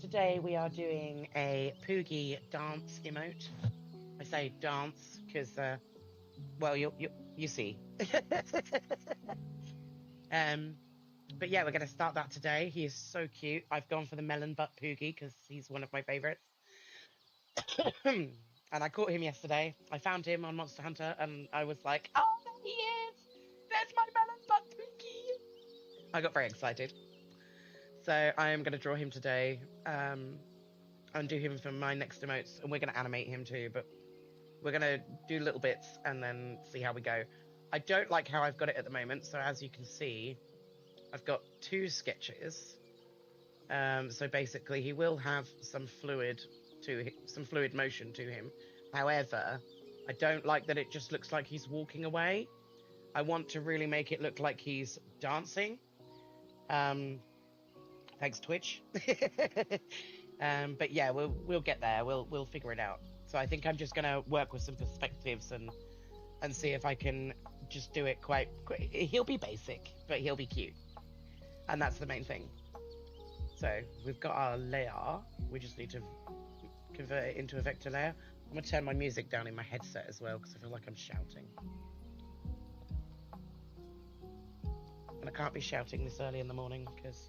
Today we are doing a Poogie dance emote. I say dance because, well, you see. um, but yeah, we're going to start that today. He is so cute. I've gone for the melon butt Poogie because he's one of my favorites. And I caught him yesterday. I found him on Monster Hunter, and I was like, "Oh, there he is! There's my melon butt Poogie!" I got very excited. So I am going to draw him today. And do him for my next emotes, and we're going to animate him too, but we're going to do little bits and then see how we go. I don't like how I've got it at the moment, so as you can see, I've got two sketches. So basically, he will have some fluid motion to him. However, I don't like that it just looks like he's walking away. I want to really make it look like he's dancing. Um, Thanks, Twitch. But yeah, we'll get there. We'll figure it out. So I think I'm just gonna work with some perspectives and see if I can just do it quite. He'll be basic, but he'll be cute, and that's the main thing. So we've got our layer. We just need to convert it into a vector layer. I'm gonna turn my music down in my headset as well because I feel like I'm shouting, and I can't be shouting this early in the morning because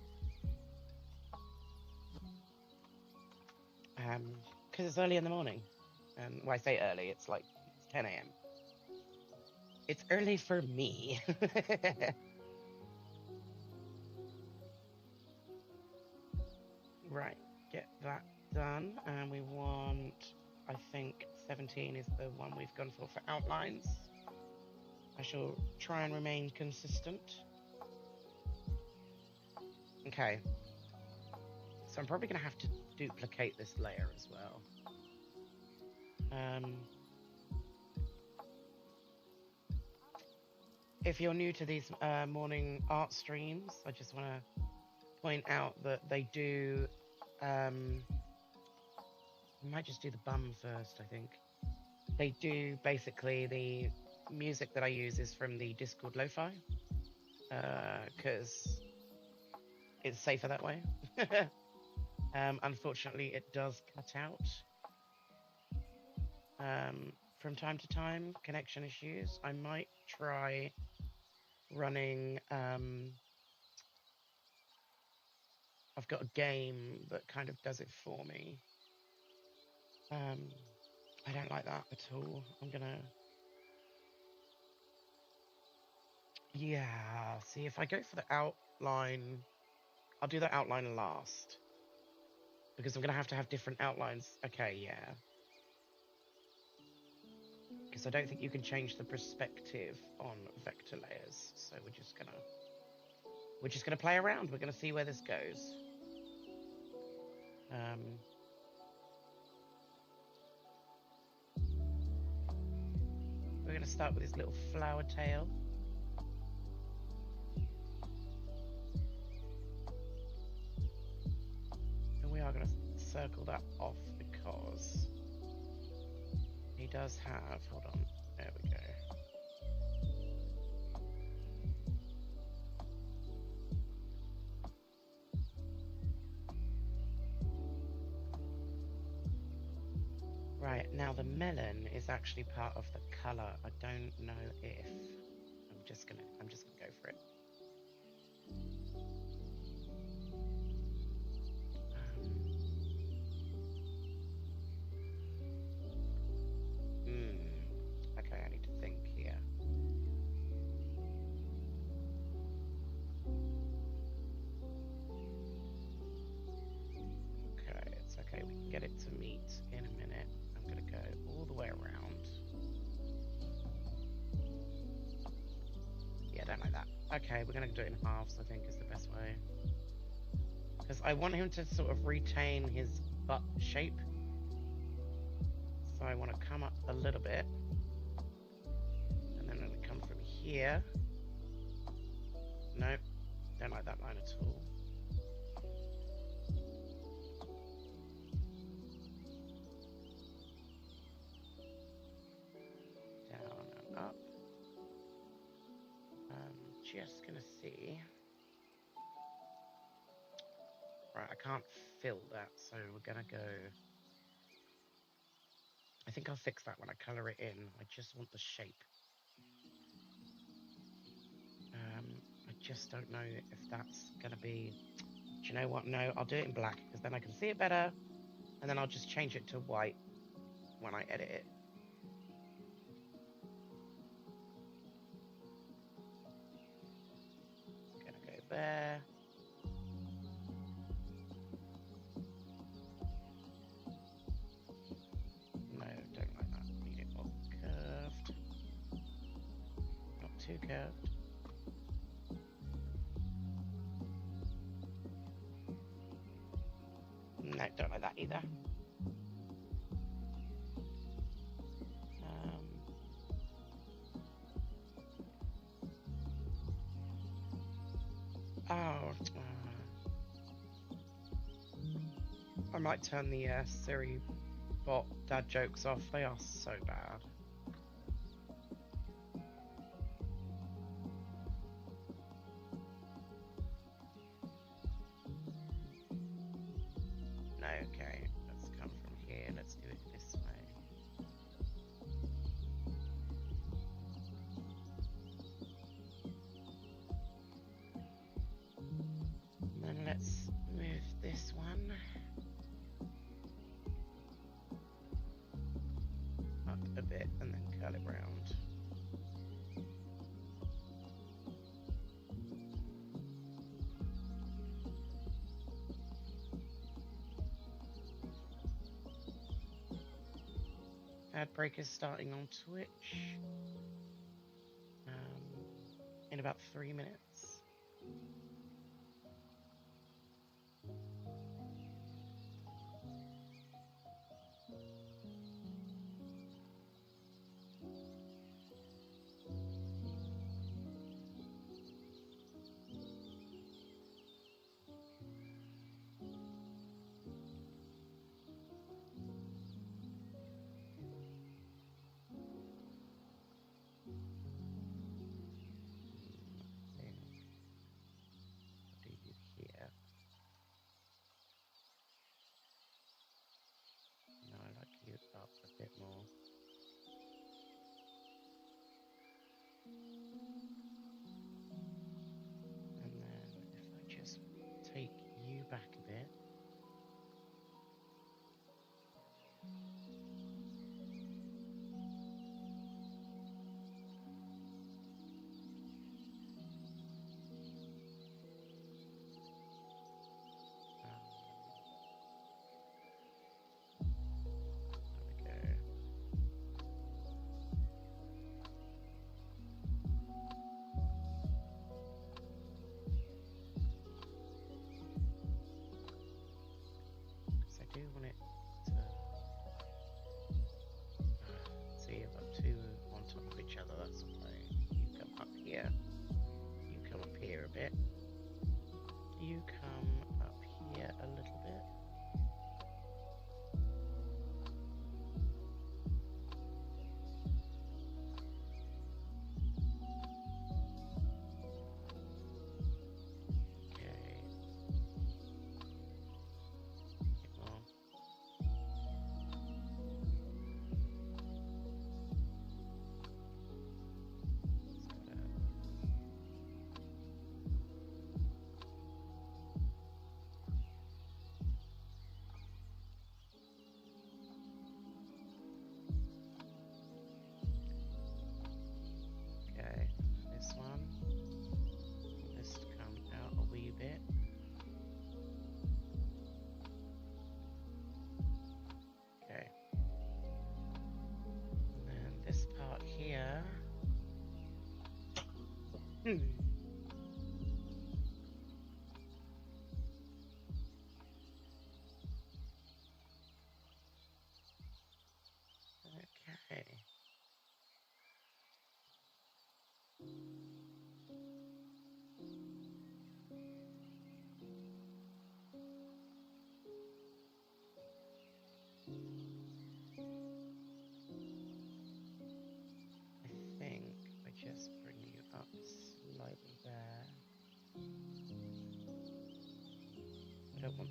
it's early in the morning. And when I say early, it's like it's 10 a.m. It's early for me. Right, get that done. And we want, I think 17 is the one we've gone for outlines. I shall try and remain consistent. Okay. So I'm probably going to have to duplicate this layer as well. If you're new to these morning art streams, I just want to point out that they do. I might just do the bum first, I think. They do basically the music that I use is from the Discord lo-fi because it's safer that way. Unfortunately, it does cut out from time to time, connection issues. I might try running. I've got a game that kind of does it for me. I don't like that at all. I'm gonna. Yeah, see, if I go for the outline, I'll do the outline last. Because I'm going to have different outlines. Okay, yeah. Because I don't think you can change the perspective on vector layers. So we're just gonna play around. We're gonna see where this goes. We're gonna start with his little flower tail. And we are gonna circle that off because he does have, hold on, there we go. Right, now the melon is actually part of the color. I don't know if I'm just gonna go for it. Okay, I need to think here. Okay, it's okay. We can get it to meet in a minute. I'm gonna go all the way around. Yeah, I don't like that. Okay, we're gonna do it in halves, I think is the best way. Because I want him to sort of retain his butt shape. So I want to come up a little bit. And then I'm gonna come from here. Nope, don't like that line at all. Down and up. I'm just gonna see. Right, I can't fill that, so we're gonna go. I think I'll fix that when I color it in. I just want the shape. I just don't know if that's gonna be. Do you know what? No, I'll do it in black because then I can see it better, and then I'll just change it to white when I edit it. Gonna go there. No, don't like that. Need it more curved. Not too curved. No, don't like that either. Oh, I might turn the Siri bot dad jokes off. They are so bad. No, okay. Let's come from here. Let's do it this way. And then let's move this one up a bit and then curl it round. Ad break is starting on Twitch in about 3 minutes. Here. No, I like you up a bit more. And then if I just take you back a bit. I do want it to see I've got two on top of each other. That's why you come up here. You come up here a bit. You come up here a little bit.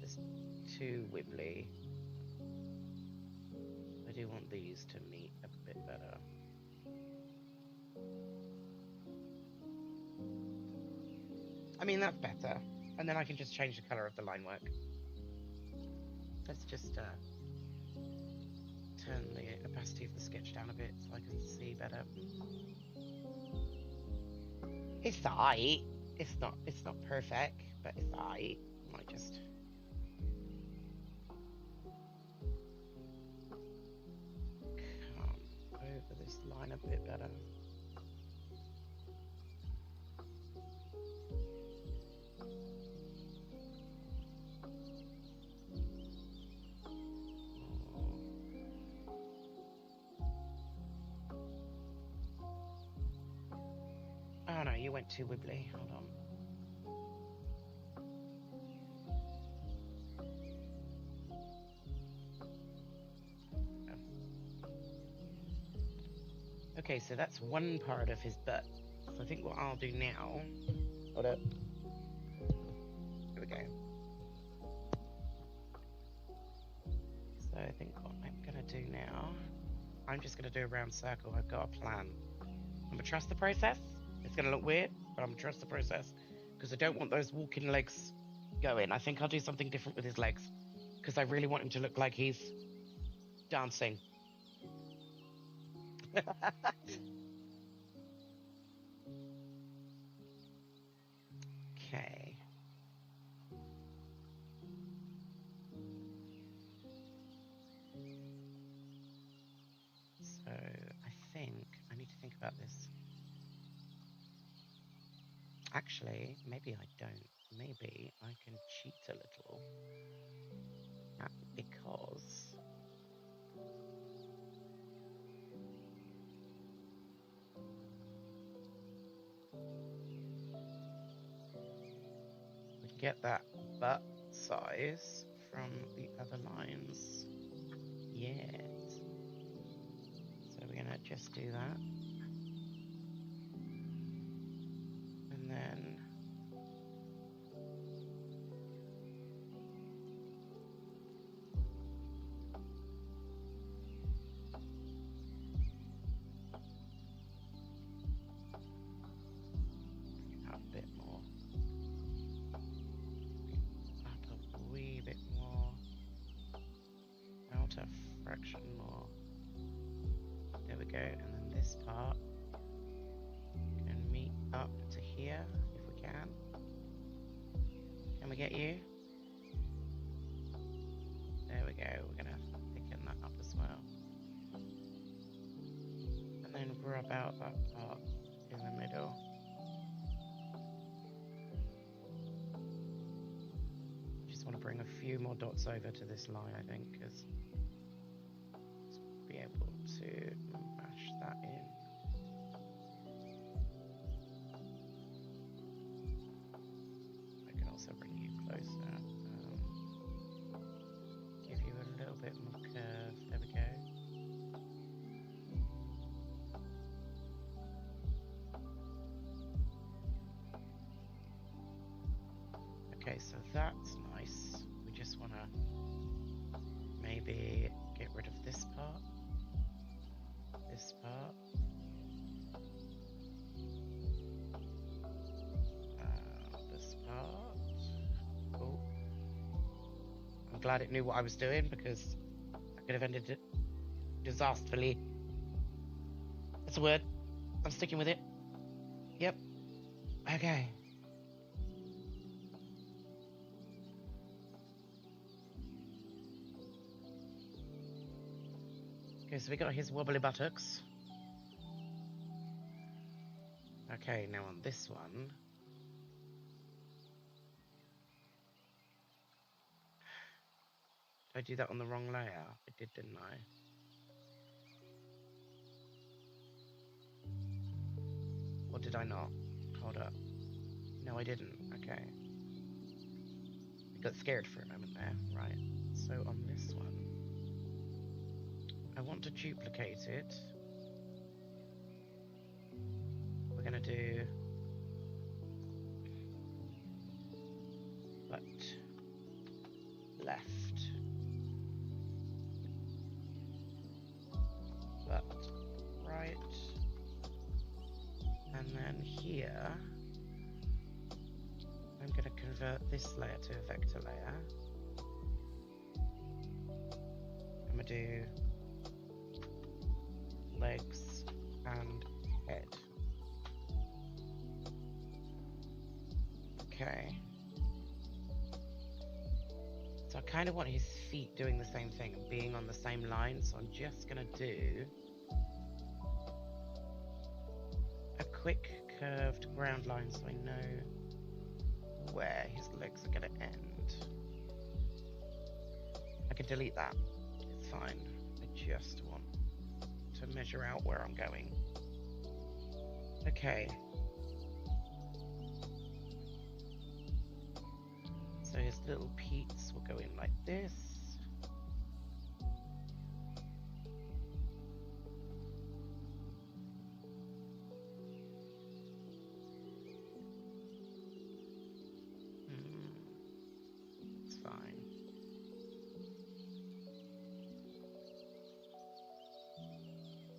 It's too wibbly. I do want these to meet a bit better. I mean, that's better. And then I can just change the color of the line work. Let's just turn the opacity of the sketch down a bit so I can see better. It's alright. It's not perfect, but it's alright. Might just come over this line a bit better. Oh no, you went too wibbly. Hold on. Okay, so that's one part of his butt. So I think what I'll do now... Hold up. Here we go. So I think what I'm going to do now... I'm just going to do a round circle. I've got a plan. I'm going to trust the process. It's going to look weird, but I'm going to trust the process. Because I don't want those walking legs going. I think I'll do something different with his legs. Because I really want him to look like he's dancing. Okay. So I think I need to think about this. Actually, maybe I don't. Maybe I can cheat a little. Because we can get that butt size from the other lines. Yes. So we're gonna just do that. And then up a bit more. Up a wee bit more. Out a fraction more. There we go. And then this part can meet up to here if we can. Can we get you? There we go. We're gonna thicken that up as well. And then rub out that part in the middle. Just want to bring a few more dots over to this line, I think, because be able to mash that in. I can also bring you closer. Give you a little bit more curve. There we go. Okay, so that's nice. We just want to maybe get rid of this part. This part. This part. Oh. I'm glad it knew what I was doing because I could have ended it disastrously. That's a word. I'm sticking with it. Yep. Okay. Okay, so we got his wobbly buttocks. Okay, now on this one. Did I do that on the wrong layer? I did, didn't I? Or did I not? Hold up. No, I didn't. Okay. I got scared for a moment there. Right. So on this one, I want to duplicate it. We're going to do... But... then here, I'm going to convert this layer to a vector layer. I'm going to do legs and head. Okay. So I kind of want his feet doing the same thing and being on the same line, so I'm just going to do a quick curved ground line so I know where his legs are going to end. I can delete that, it's fine. I just want to measure out where I'm going. Okay. So his little peaks will go in like this. It's fine.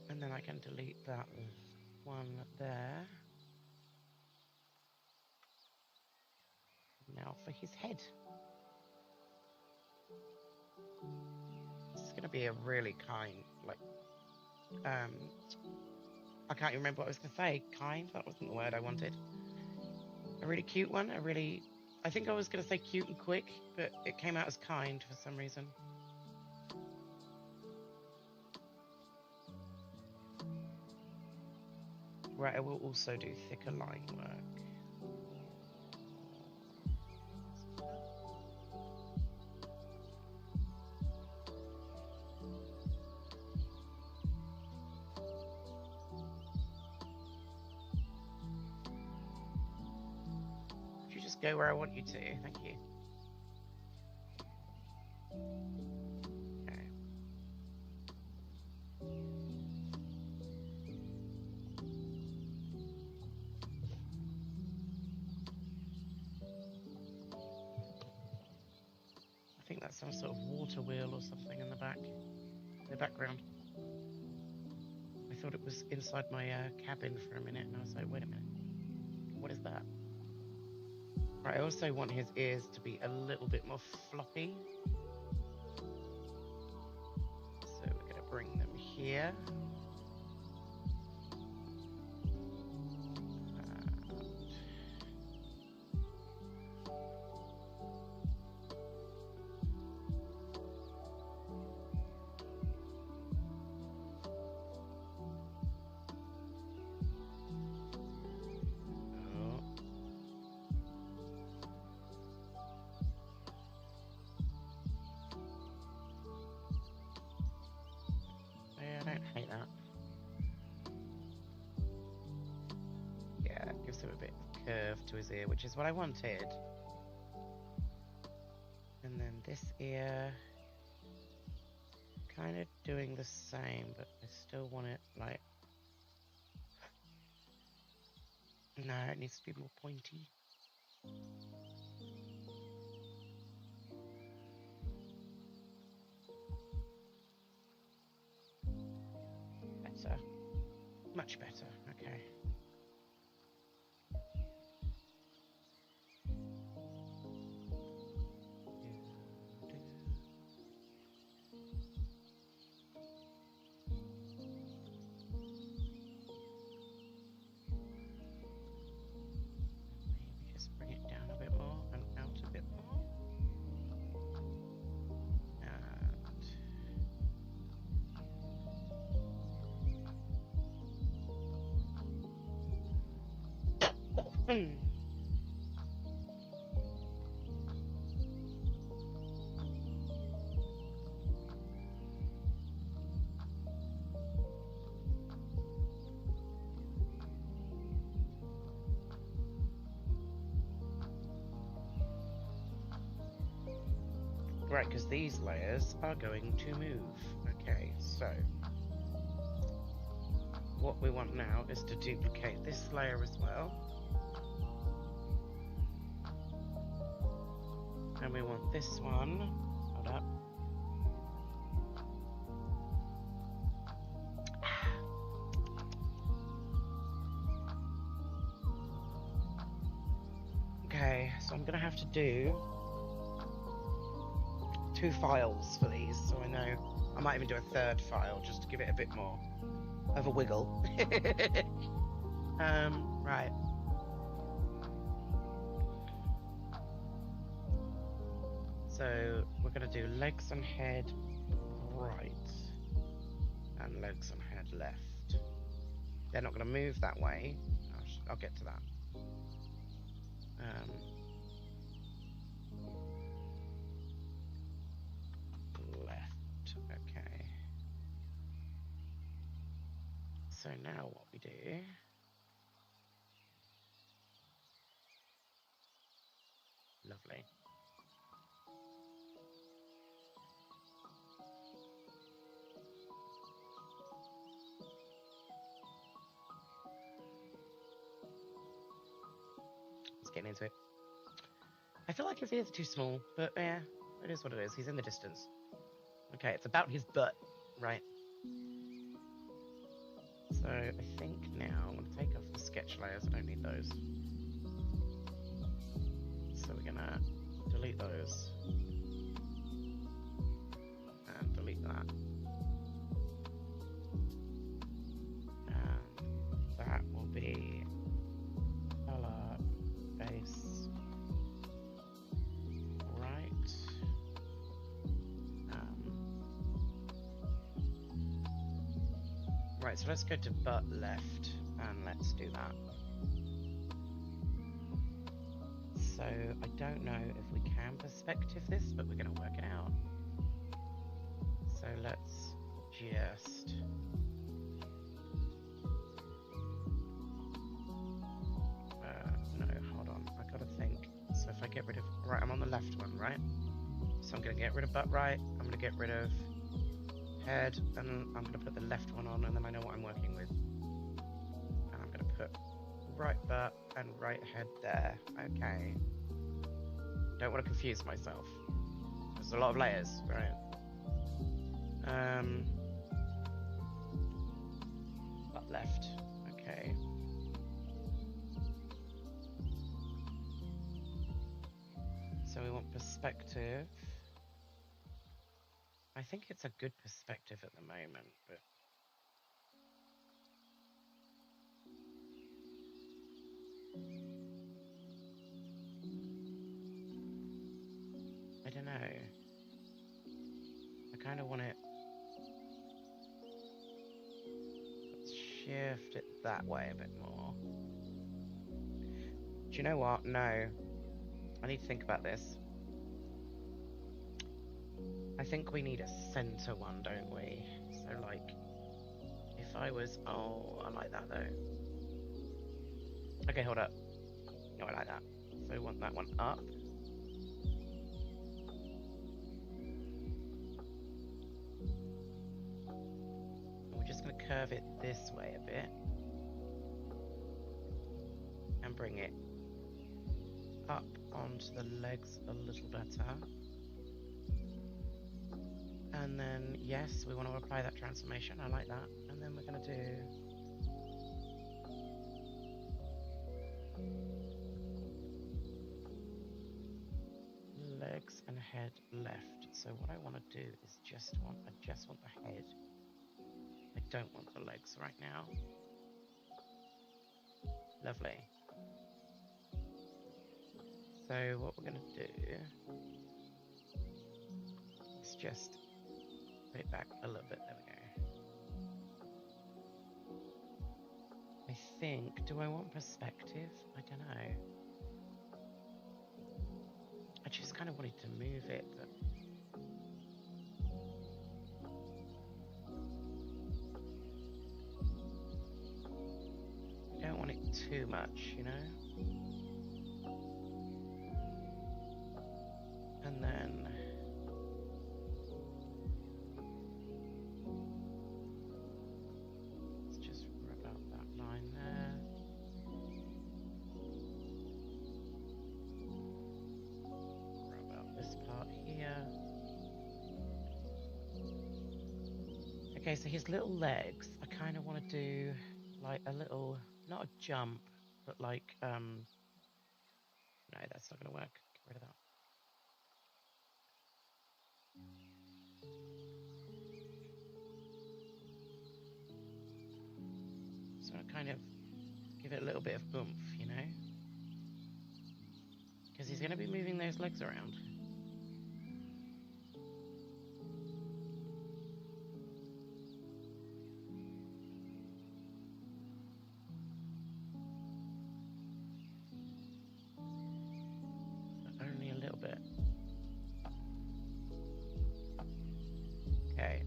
And then I can delete that one there. Now for his head. This is going to be a really kind, like, I can't even remember what I was going to say. Kind? That wasn't the word I wanted. A really cute one. I think I was going to say cute and quick, but it came out as kind for some reason. Right, I will also do thicker line work. Could you just go where I want you to? Thank you. Okay. I think that's some sort of water wheel or something in the background. I thought it was inside my cabin for a minute, and I was like, wait a minute, what is that? Right, I also want his ears to be a little bit more floppy. So we're going to bring them here. I don't hate that. Yeah, it gives him a bit of curve to his ear, which is what I wanted. And then this ear, kind of doing the same, but I still want it like... No, it needs to be more pointy. Better. Much better, okay. Maybe just bring it down a bit more and out a bit more. And... Right, because these layers are going to move. Okay, so what we want now is to duplicate this layer as well. And we want this one, hold up. Okay, so I'm gonna have to do 2 files for these, so I know. I might even do a 3rd file just to give it a bit more of a wiggle. Right. So we're gonna do legs and head right, and legs and head left. They're not gonna move that way. I'll get to that. Left, okay. So now what we do, lovely. Let's get into it. I feel like his ears are too small, but yeah, it is what it is. He's in the distance. Okay, it's about his butt, right? So I think now I'm going to take off the sketch layers. I don't need those. So we're going to delete those. And delete that. And that will be color base right. Right, so let's go to butt left and let's do that. So I don't know if we can perspective this, but we're going to work it out. So let's just no, hold on, I gotta think. So if I get rid of, right, I'm on the left one, right? So I'm gonna get rid of butt right, I'm gonna get rid of head, and I'm gonna put the left one on, and then I know what I'm working with. And I'm gonna put right butt and right head there. Okay. Don't want to confuse myself. There's a lot of layers, right? Butt left. Okay. So we want perspective. I think it's a good perspective at the moment, but I don't know. I kind of want it. Let's shift it that way a bit more. Do you know what? No. I need to think about this. I think we need a center one, don't we? So, like, if I was... Oh, I like that, though. Okay, hold up. No, I like that. So I want that one up. And we're just going to curve it this way a bit. And bring it up onto the legs a little better. And then, yes, we want to apply that transformation. I like that. And then we're going to do... legs and head left. So what I want to do is I just want the head. I don't want the legs right now. Lovely. So what we're going to do is just put it back a little bit. There we go. I think, do I want perspective? I don't know. I just kind of wanted to move it, but I don't want it too much, you know? And then let's just rub out that line there. Rub out this part here. Okay, so his little legs, I kind of want to do like a little, not a jump, but like No, that's not going to work. Get rid of that. So I kind of give it a little bit of oomph, you know? Because he's going to be moving those legs around. But only a little bit. Okay.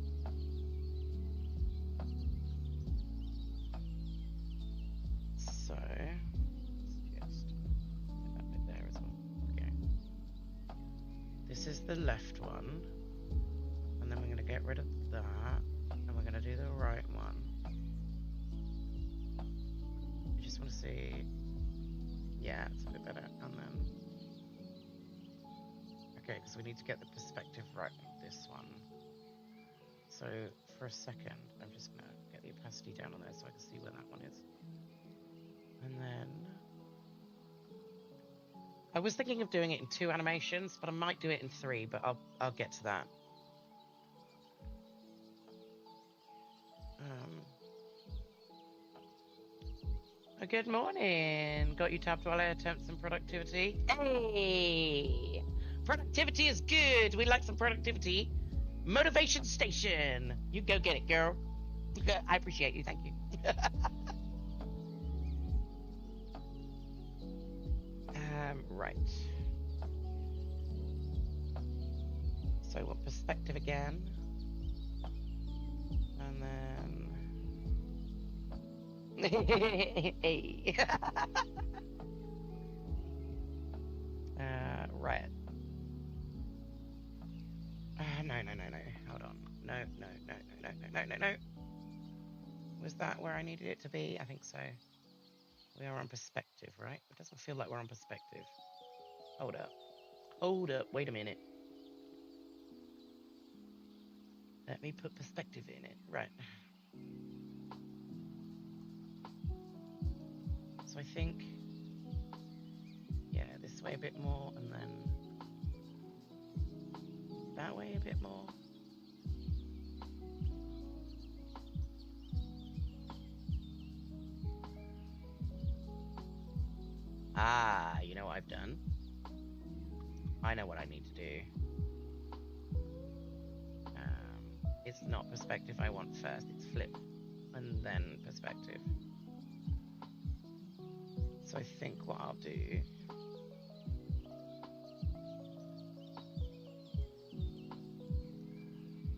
So, let's just get that bit there as well. Okay. This is the left one. And then we're going to get rid of that. And we're going to do the right one. I just want to see... Yeah, it's a bit better. And then... Okay, because we need to get the perspective right on this one. So, for a second, I'm just going to get the opacity down on there so I can see where that one is. And then... I was thinking of doing it in 2 animations, but I might do it in 3, but I'll get to that. Good morning. Got you tabbed while I attempt some productivity. Hey! Productivity is good. We like some productivity. Motivation station. You go get it, girl. I appreciate you. Thank you. Right. So what perspective again? And then... hey. Right. No. Hold on. No. Was that where I needed it to be? I think so. We are on perspective, right? It doesn't feel like we're on perspective. Hold up. Wait a minute. Let me put perspective in it. Right. So I think... Yeah, this way a bit more, and then... that way a bit more. Ah, you know what I've done? I know what I need to do. It's not perspective I want first, it's flip, and then perspective. So I think what I'll do...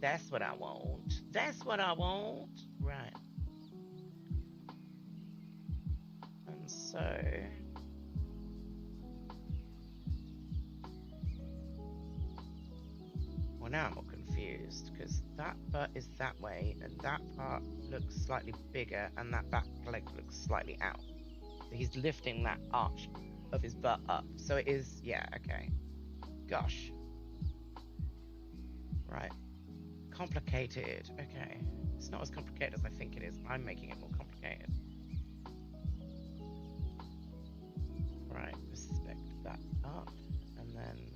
That's what I want. That's what I want. Right. And so... Well, now I'm all confused, because that butt is that way, and that part looks slightly bigger, and that back leg looks slightly out. So he's lifting that arch of his butt up. So it is, yeah, okay. Gosh. Right. Complicated. Okay. It's not as complicated as I think it is. I'm making it more complicated. Right. Respect that up, and then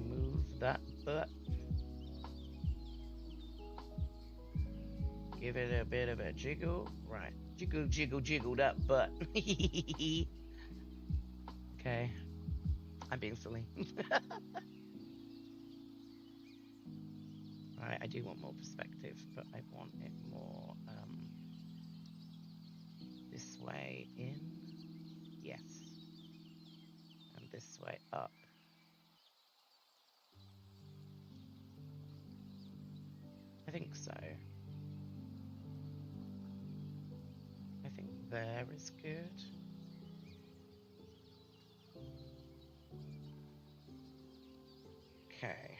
move that butt. Give it a bit of a jiggle. Right. Jiggle that butt. Okay. I'm being silly. Right, I do want more perspective, but I want it more this way in. Yes. And this way up. I think so. I think there is good. Okay.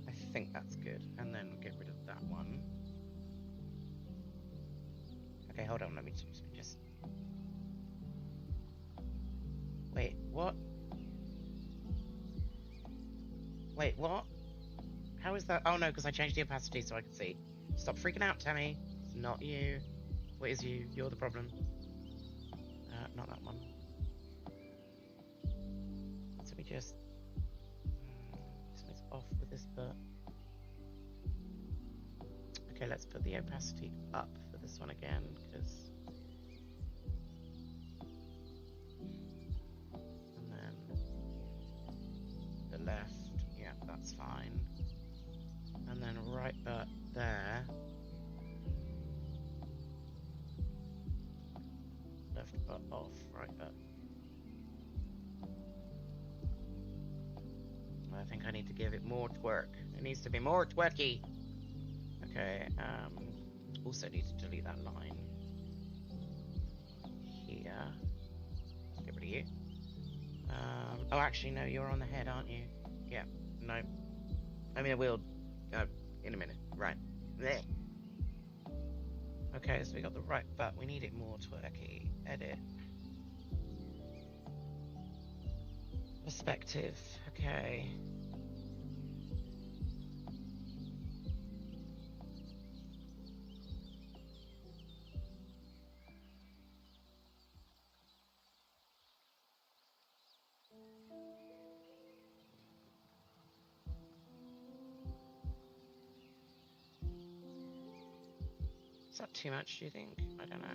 I think that's good. And then get rid of that one. Okay, hold on. Let me just... Wait, what? Wait, what? How is that? Oh, no, because I changed the opacity so I could see. Stop freaking out, Tammy. It's not you. What is you? You're the problem. Not that one. So we just... something's off with this bit. Okay, let's put the opacity up for this one again, because... and then... the left, yeah, that's fine. And then right butt there. Left butt off, right butt. I think I need to give it more twerk. It needs to be more twerky. Okay, also need to delete that line. Here. Let's get rid of you. Oh, actually, no, you're on the head, aren't you? Yeah, no. I mean, we'll... in a minute. Right. Blech. Okay, so we got the right butt. We need it more twerky. Edit. Perspective. Okay. Is that too much, do you think? I don't know.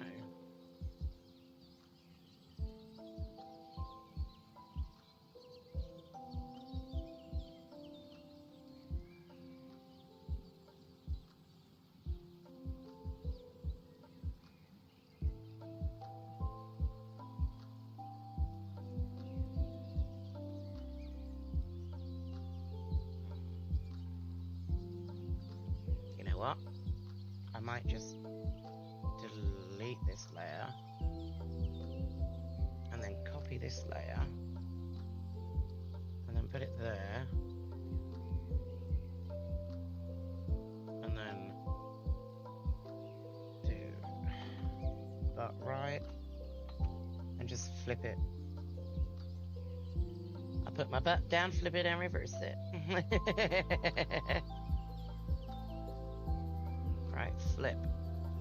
You know what? I might just delete this layer and then copy this layer and then put it there and then do butt right and just flip it. I put my butt down, flip it and reverse it. Right, flip.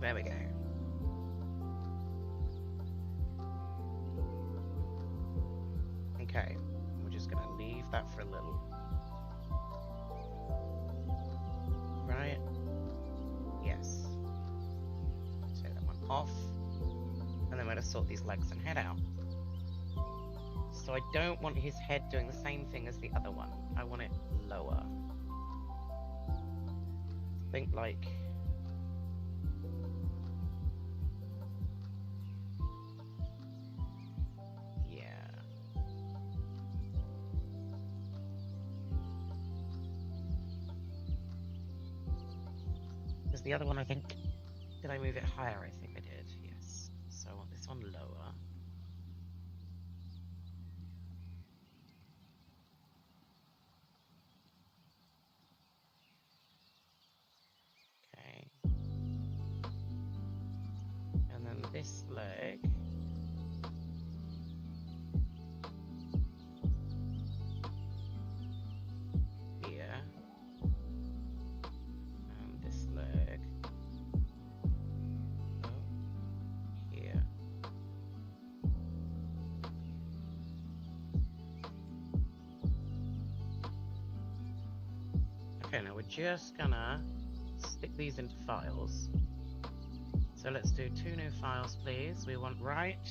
There we go. Okay, we're just gonna leave that for a little. Right? Yes. Take that one off. And then we're gonna sort these legs and head out. So I don't want his head doing the same thing as the other one. I want it lower. Think like... the other one, I think, did I move it higher? I think I did, yes. So I want this one lower. Okay. And then this leg. Here. And this leg. Here. Okay, now we're just gonna stick these into files. So let's do 2 new files, please. We want right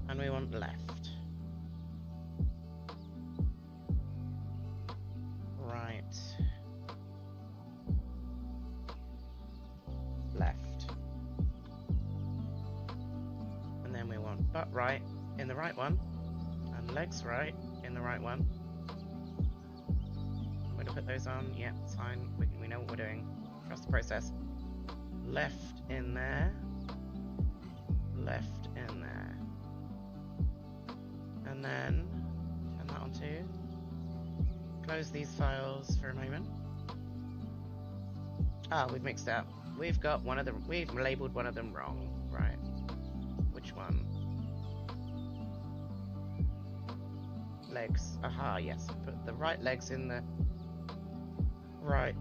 and we want left. Right. Left. And then we want butt right in the right one and legs right in the right one. We're gonna put those on. Yeah, it's fine. We know what we're doing. Trust the process. Left in there. Left in there. And then turn that on too. Close these files for a moment. Ah, we've mixed up. We've got one of them. We've labeled one of them wrong. Right. Which one? Legs. Aha, yes. Put the right legs in the... Right.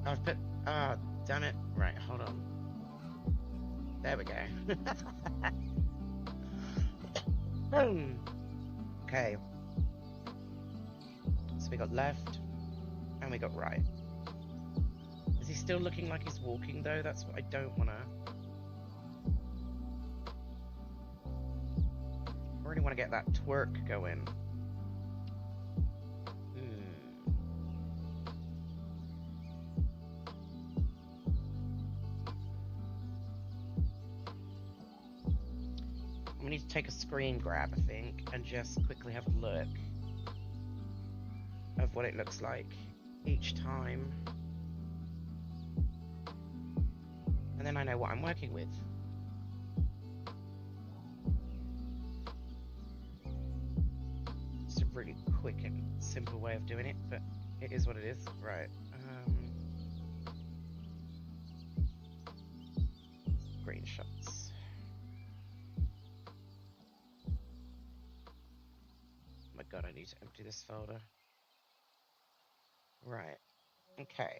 I've put... Ah, damn it. Right, hold on. There we go. Okay. So we got left and we got right. Is he still looking like he's walking though? That's what I don't want to. I really want to get that twerk going. We need to take a screen grab, I think, and just quickly have a look of what it looks like each time. And then I know what I'm working with. It's a really quick and simple way of doing it, but it is what it is. Right. Screenshots. Oh my god, I need to empty this folder. Right. Okay.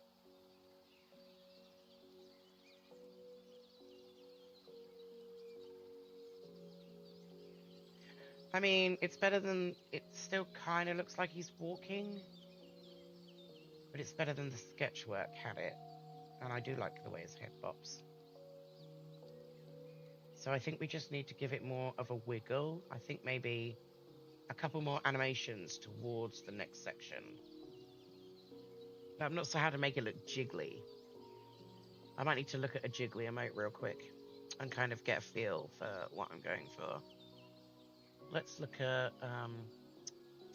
I mean, it's better than... It still kind of looks like he's walking. But it's better than the sketch work had it. And I do like the way his head bops. So I think we just need to give it more of a wiggle. I think maybe a couple more animations towards the next section. But I'm not sure how to make it look jiggly. I might need to look at a jiggly emote real quick and kind of get a feel for what I'm going for. Let's look at...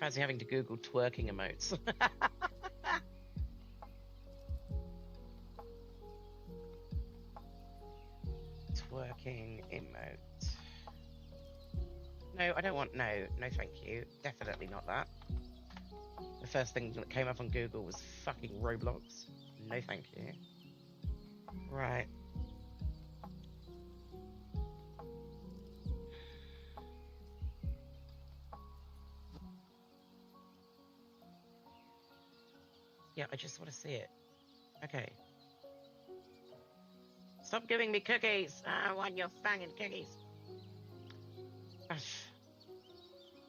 fancy having to Google twerking emotes. Twerking emote. No, I don't want... No, thank you. Definitely not that. The first thing that came up on Google was fucking Roblox. No, thank you. Right. Yeah, I just want to see it. Okay. Stop giving me cookies. I want your fanging cookies.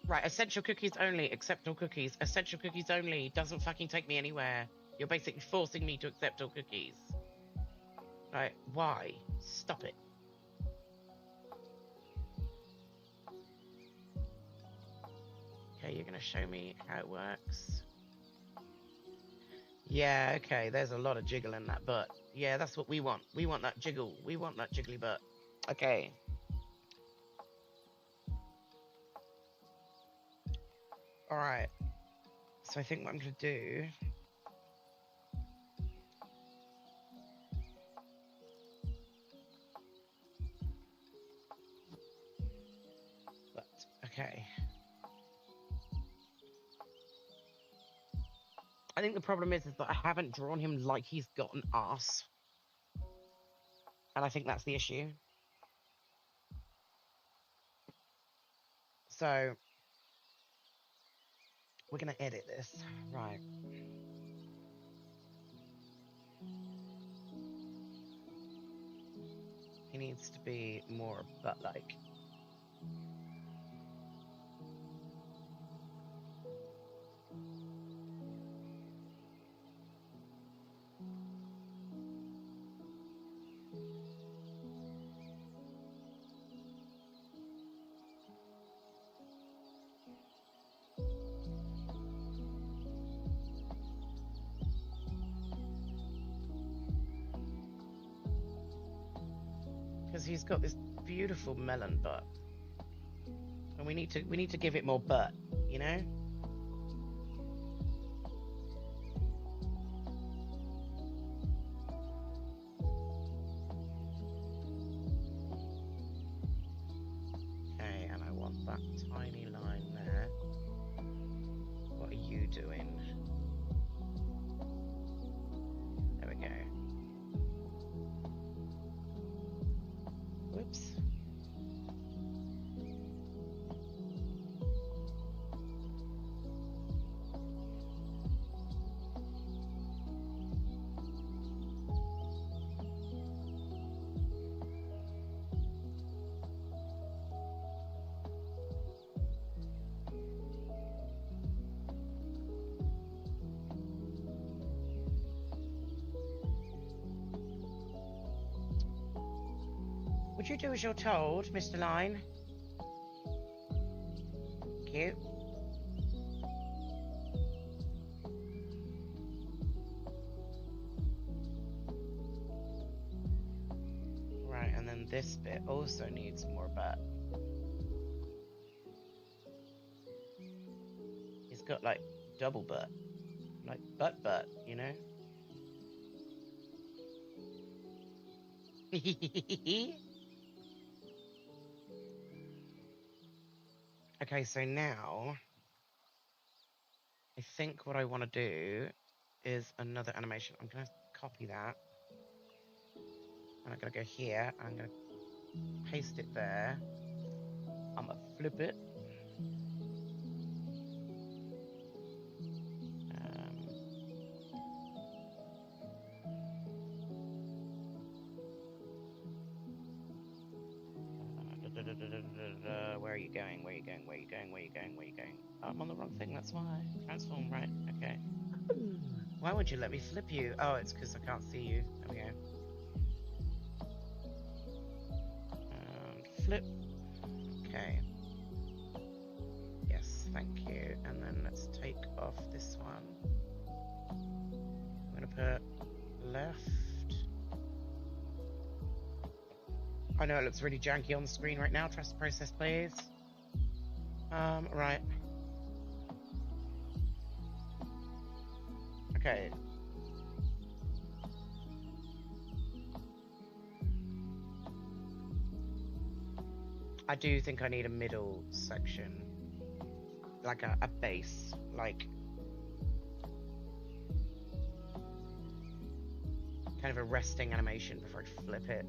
Right, essential cookies only. Accept all cookies. Essential cookies only. Doesn't fucking take me anywhere. You're basically forcing me to accept all cookies. Right, why? Stop it. Okay, you're going to show me how it works. Yeah, okay, there's a lot of jiggle in that butt. Yeah, that's what we want. We want that jiggle. We want that jiggly butt. Okay. All right. So I think what I'm going to do... But, okay. I think the problem is that I haven't drawn him like he's got an arse. And I think that's the issue. So, we're going to edit this. Right. He needs to be more butt-like. Because he's got this beautiful melon butt. And we need to give it more butt, you know? Okay, and I want that tiny line there. What are you doing? There we go. Whoops. Would you do as you're told, Mr. Line? Cute. Right, and then this bit also needs more butt. He's got like double butt. Like butt, you know? Okay, so now I think what I want to do is another animation. I'm going to copy that. And I'm going to go here. I'm going to paste it there. I'm going to flip it. Where are you going? Where are you going? Where are you going? Where are you going? Where are you going? Oh, I'm on the wrong thing, that's why. Transform, right, okay. Why would you let me flip you? Oh, it's because I can't see you. There we go. And flip. Okay. Yes, thank you. And then let's take off this one. I'm going to put left. I know it looks really janky on the screen right now. Trust the process, please. Right. Okay. I do think I need a middle section. Like a base. Like kind of a resting animation before I flip it.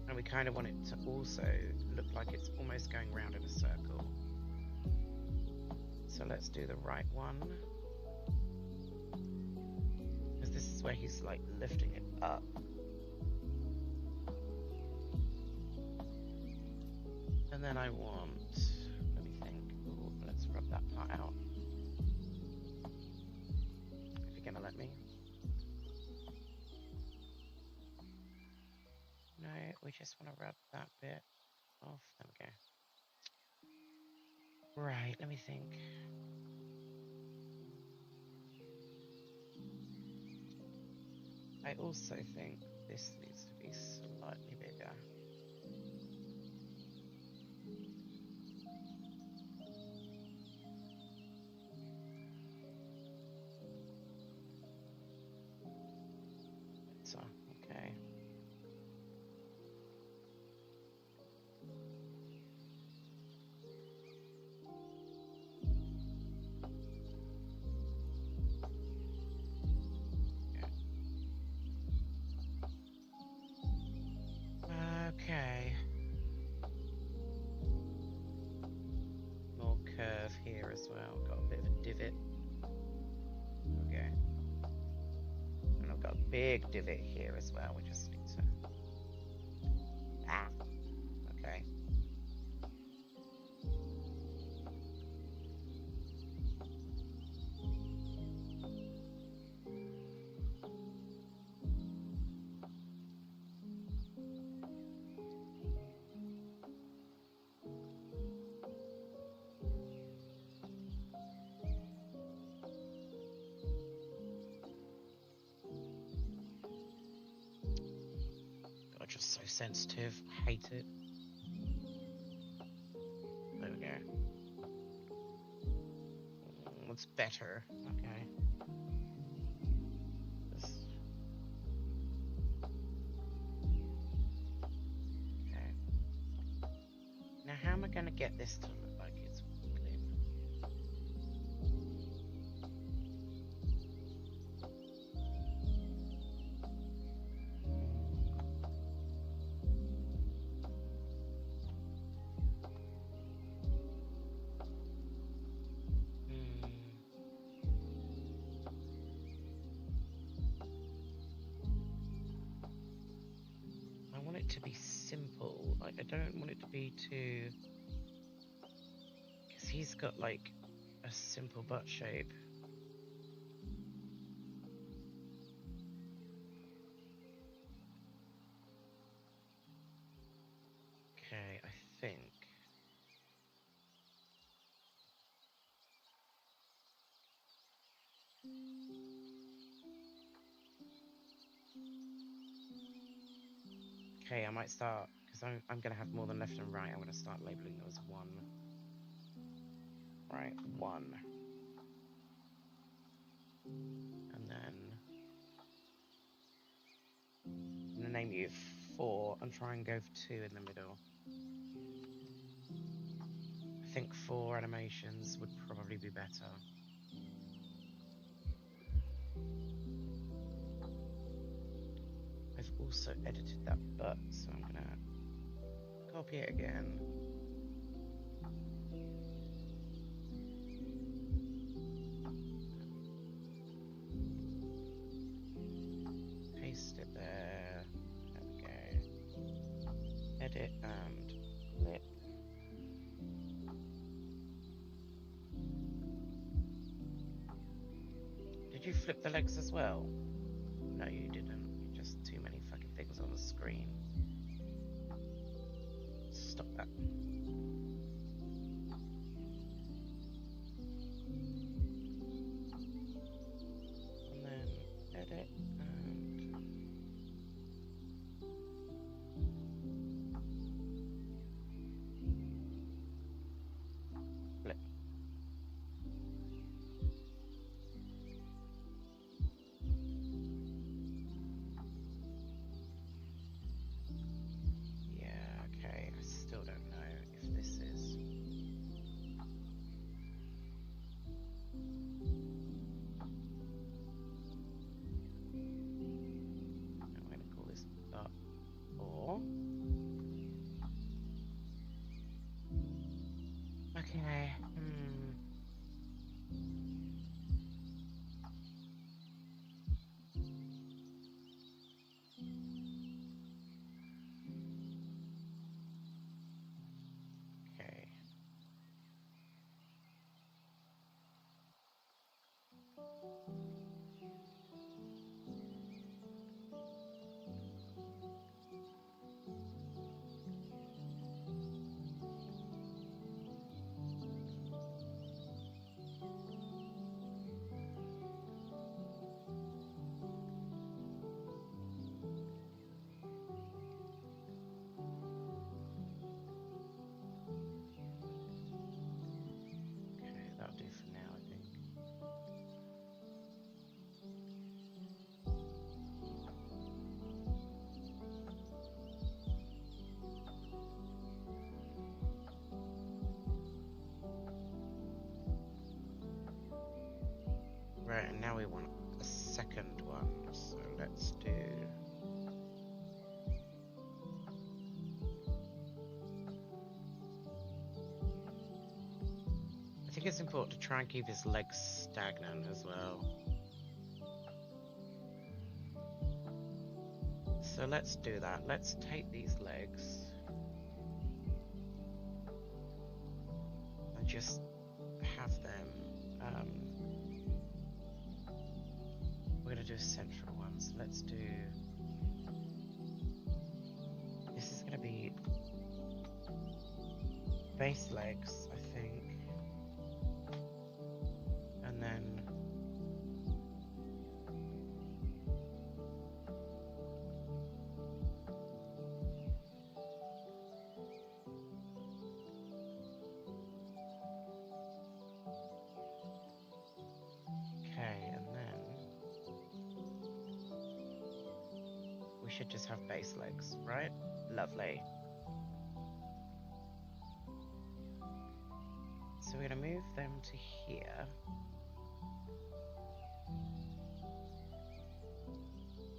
And we kind of want it to also look like it's almost going round in a circle. So let's do the right one. Because this is where he's like lifting it up. And then I want, let me think, ooh, let's rub that part out. If you're gonna let me. No, we just want to rub that bit off. There we go. Right, let me think. I also think this needs to be slightly bigger. So, okay. Okay. More curve here as well. Got a bit of a divot. Okay. And I've got a big divot here as well. We just need to... Ah! Okay. God, just so sensitive. Hate it. There we go. What's better? Okay. This. Okay. Now, how am I going to get this to look like it's wiggling? I want it to be simple. Like, I don't want it to be too... Because he's got, like, a simple butt shape. think. Okay, I might start, because I'm going to have more than left and right. I'm going to start labeling them as 1. Right, 1. And then I'm going to name you 4 and try and go for 2 in the middle. I think 4 animations would probably be better. I've also edited that butt, so I'm going to copy it again. Paste it there. There we go. Edit and lip. Did you flip the legs as well? No, you didn't. Just too many fucking things on the screen. Stop that. And then edit and flip. Yeah, okay. I still don't know if this is. I'm going to call this butt or. Okay. Okay. Okay, that'll do for now, I think. Right, and now we want a second one, so let's do. I think it's important to try and keep his legs stagnant as well. So let's do that. Let's take these legs and just have them. We're going to do a central one. So let's do. This is going to be base legs, I think. And then. Okay, and then. We should just have base legs, right? Lovely. So we're going to move them to here.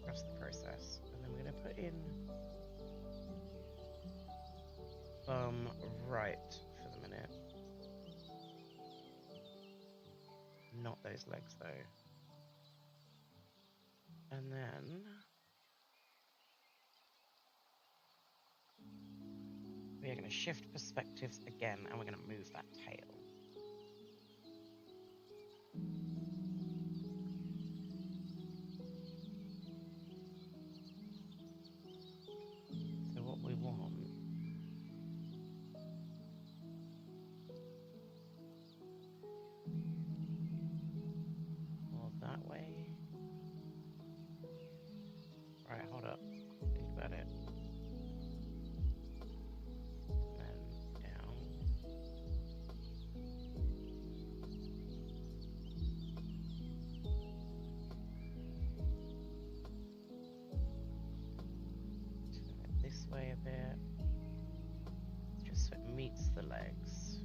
That's the process. And then we're going to put in right for the minute. Not those legs though. And then we are going to shift perspectives again and we're going to move that tail. So what we want legs.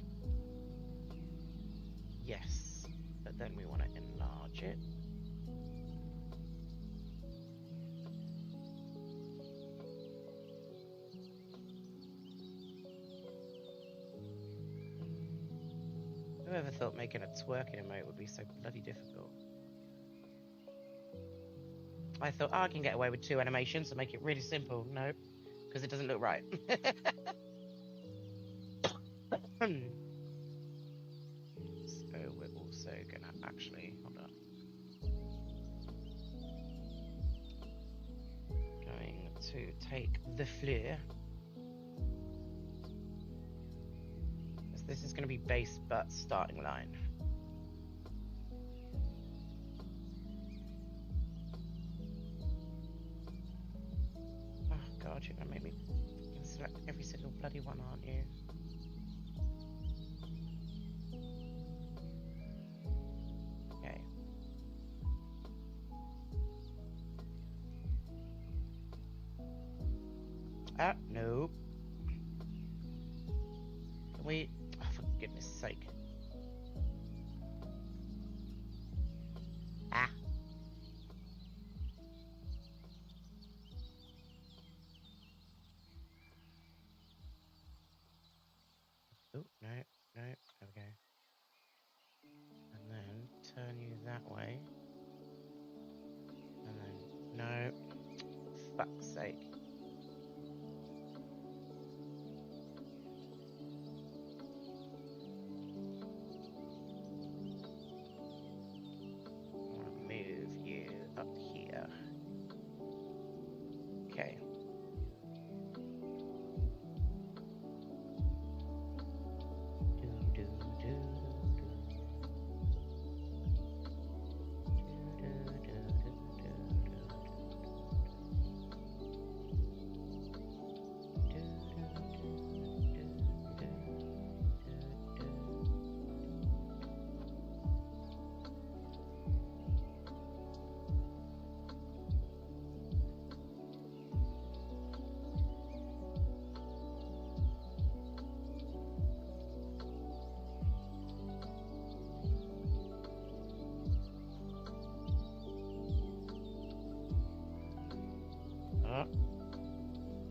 Yes, but then we want to enlarge it. Whoever thought making a twerking emote would be so bloody difficult? I thought, oh, I can get away with 2 animations and make it really simple. Nope, because it doesn't look right. So we're also gonna actually, hold on. Going to take the fleur. This is going to be base but starting line. Oh god, you're going to make me select every single bloody one, aren't you? Okay. No. Can we... Oh, for goodness sake. Ah. Oh, no, no, okay. And then turn you that way. And then, no. Fuck's sake. I want to move you up here. Okay.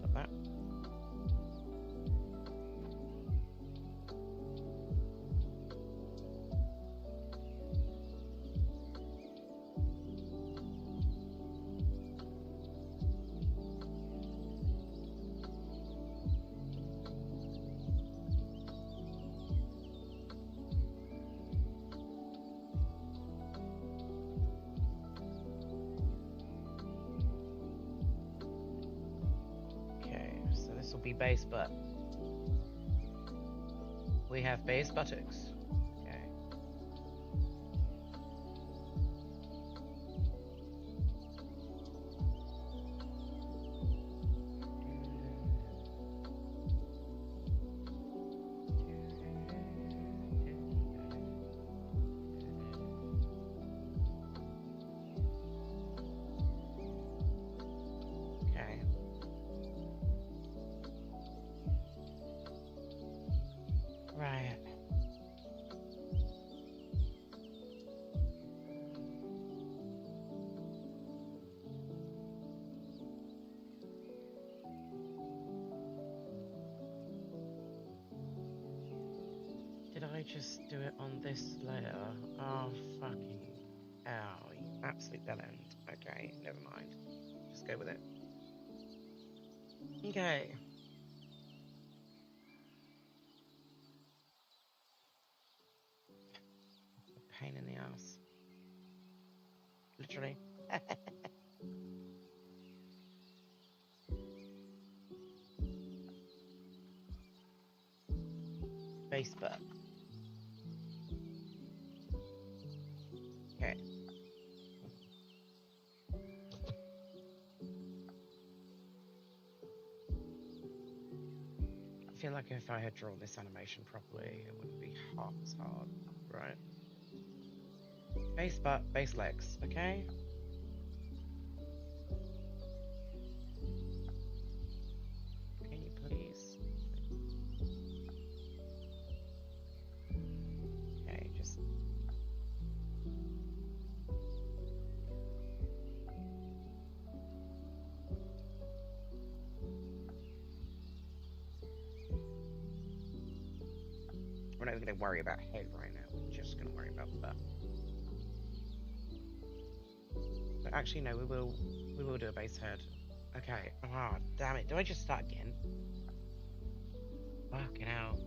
Got that. This will be base butt. We have base buttocks. Okay. Okay. Right. Did I just do it on this layer? Oh, fucking hell, you absolute bellend. Okay, never mind. Just go with it. Okay. A pain in the ass. Literally. Base butt. Okay. I feel like if I had drawn this animation properly, it wouldn't be half as hard, right? Base butt, base legs, okay? Can you please? We're not even going to worry about head right now. We're just going to worry about butt. But actually, no, we will do a base head. Okay. Oh, damn it. Do I just start again? Fucking hell.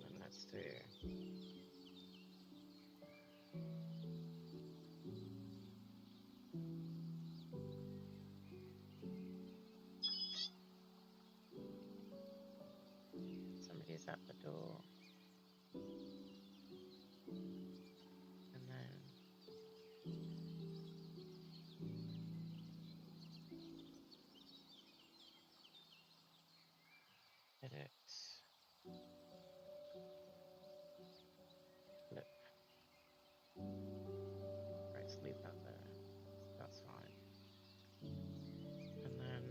And let's do... Somebody's at the door. And then... Edit. Flip. Right, let's leave that there. That's fine. And then...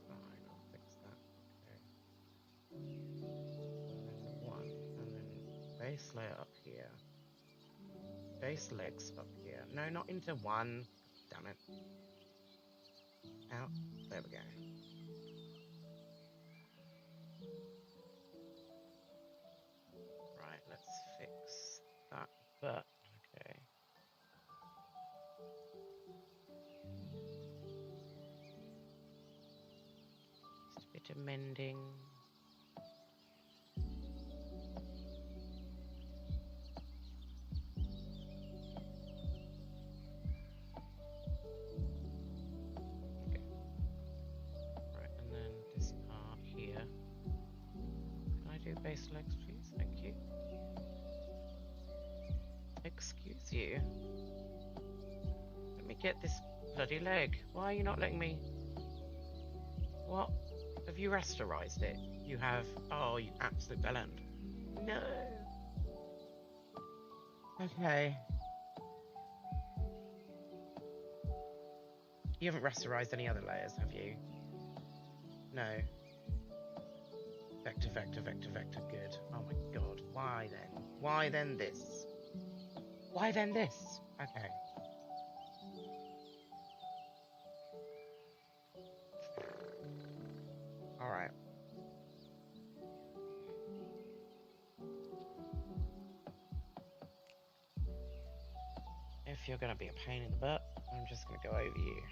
Fine, I'll fix that. Okay. And then one, and then base layer up here. Base legs up here. No, not into one. Damn it. Out. There we go. Right, let's fix that butt. Okay. Just a bit of mending. Okay. Right, and then this part here. Can I do base legs, please? Thank you. Excuse you. Let me get this bloody leg. Why are you not letting me? What? Have you rasterized it? You have. Oh, you absolute bellend. No. Okay. You haven't rasterized any other layers, have you? No. Vector, vector, vector, vector. Good. Oh my god. Why then? Why then this? Why then this? Okay. Alright. If you're gonna be a pain in the butt, I'm just gonna go over you.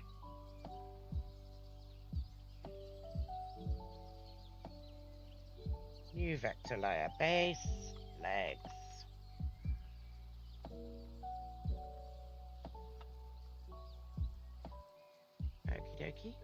New vector layer, base, legs. Okie dokie.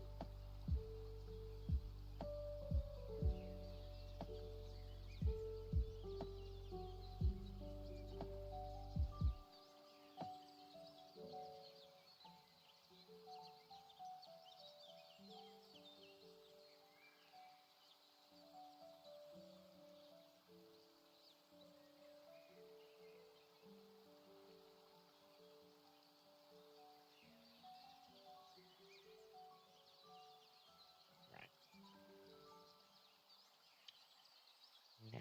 Now,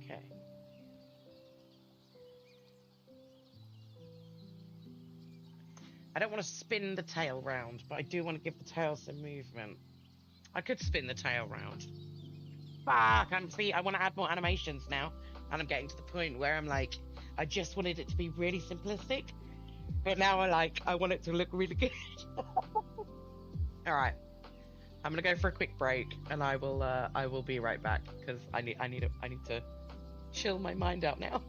okay. I don't want to spin the tail round, but I do want to give the tail some movement. I could spin the tail round. Fuck, I want to add more animations now. And I'm getting to the point where I'm like, I just wanted it to be really simplistic. But now I want it to look really good. Alright. I'm gonna go for a quick break and I will be right back because I need to chill my mind out now.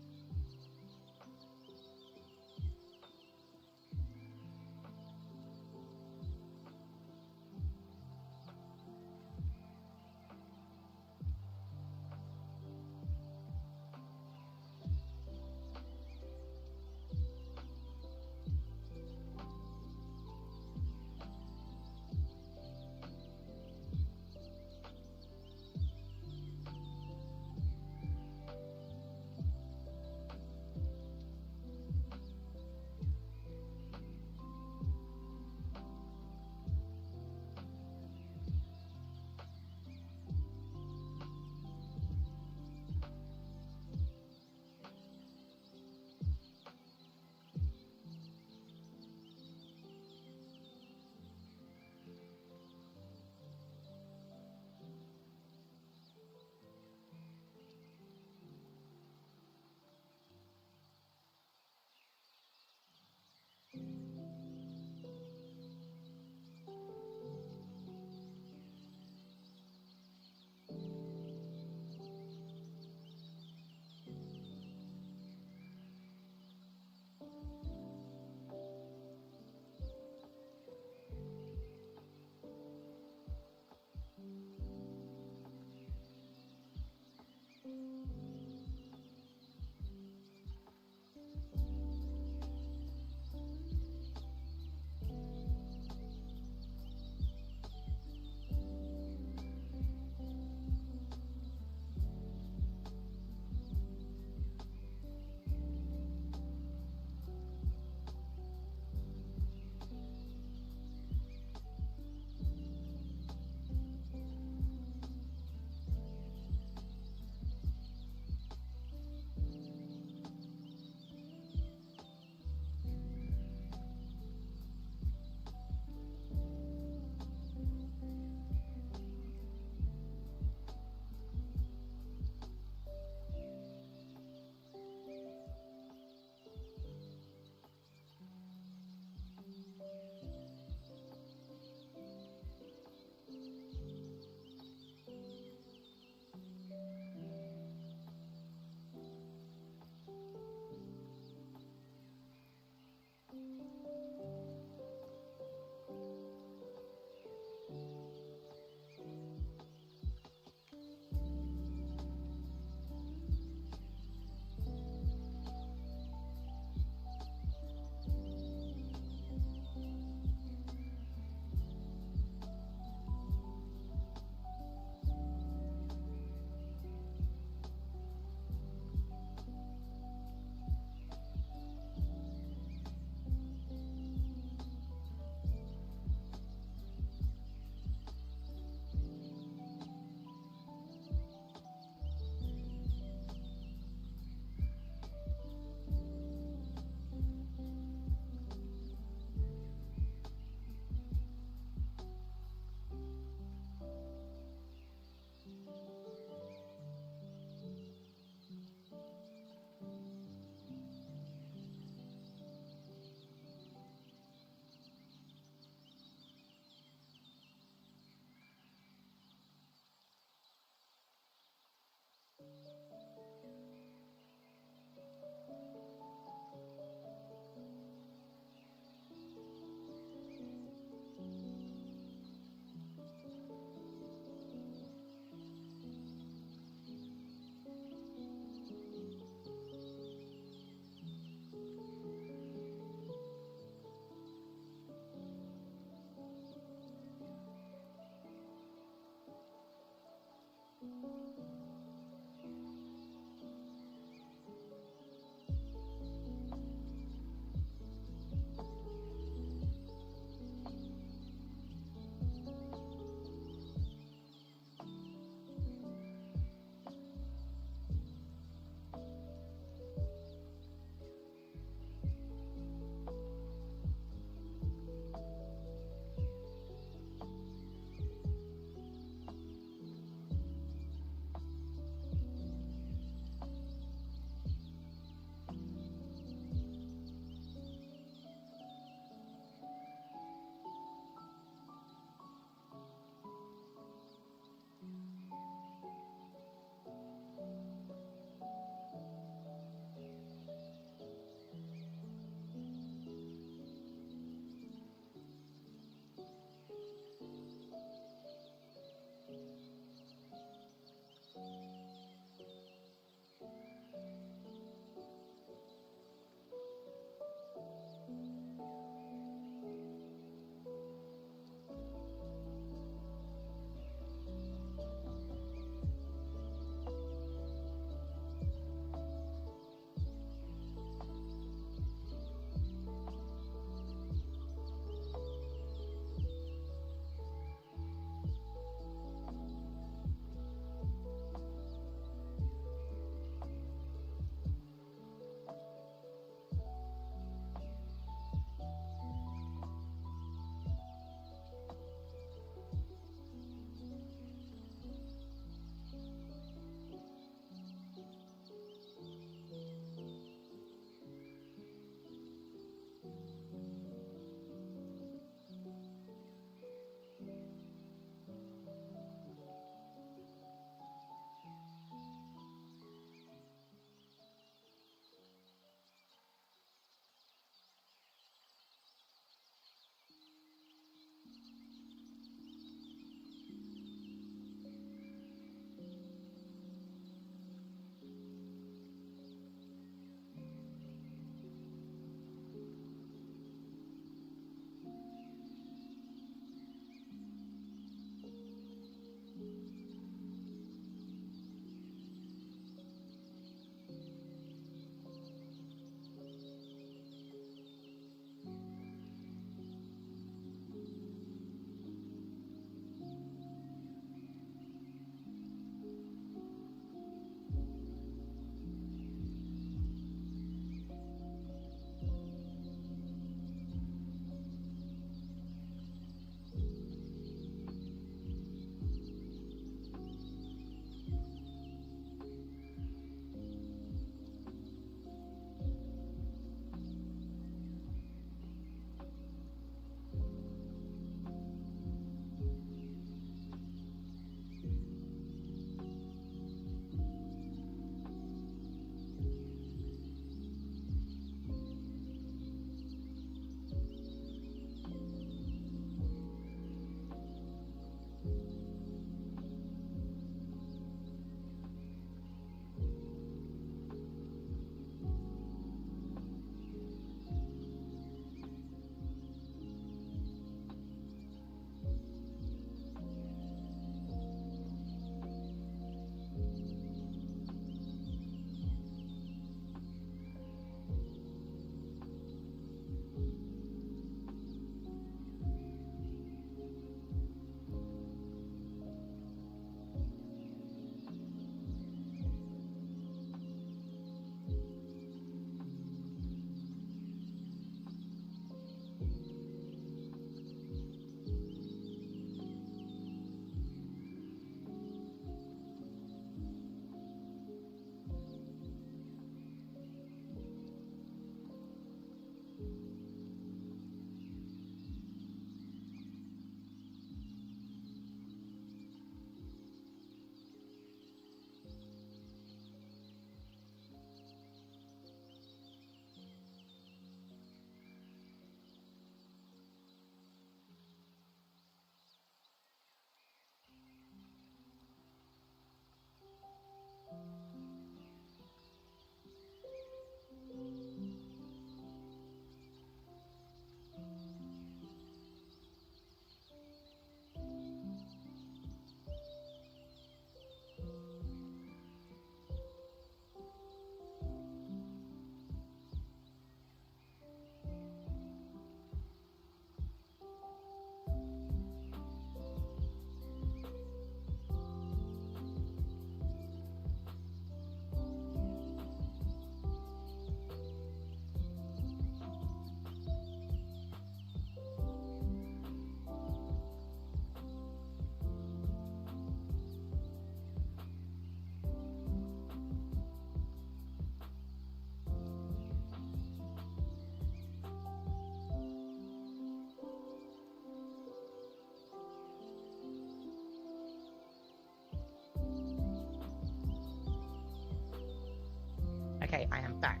okay, I am back.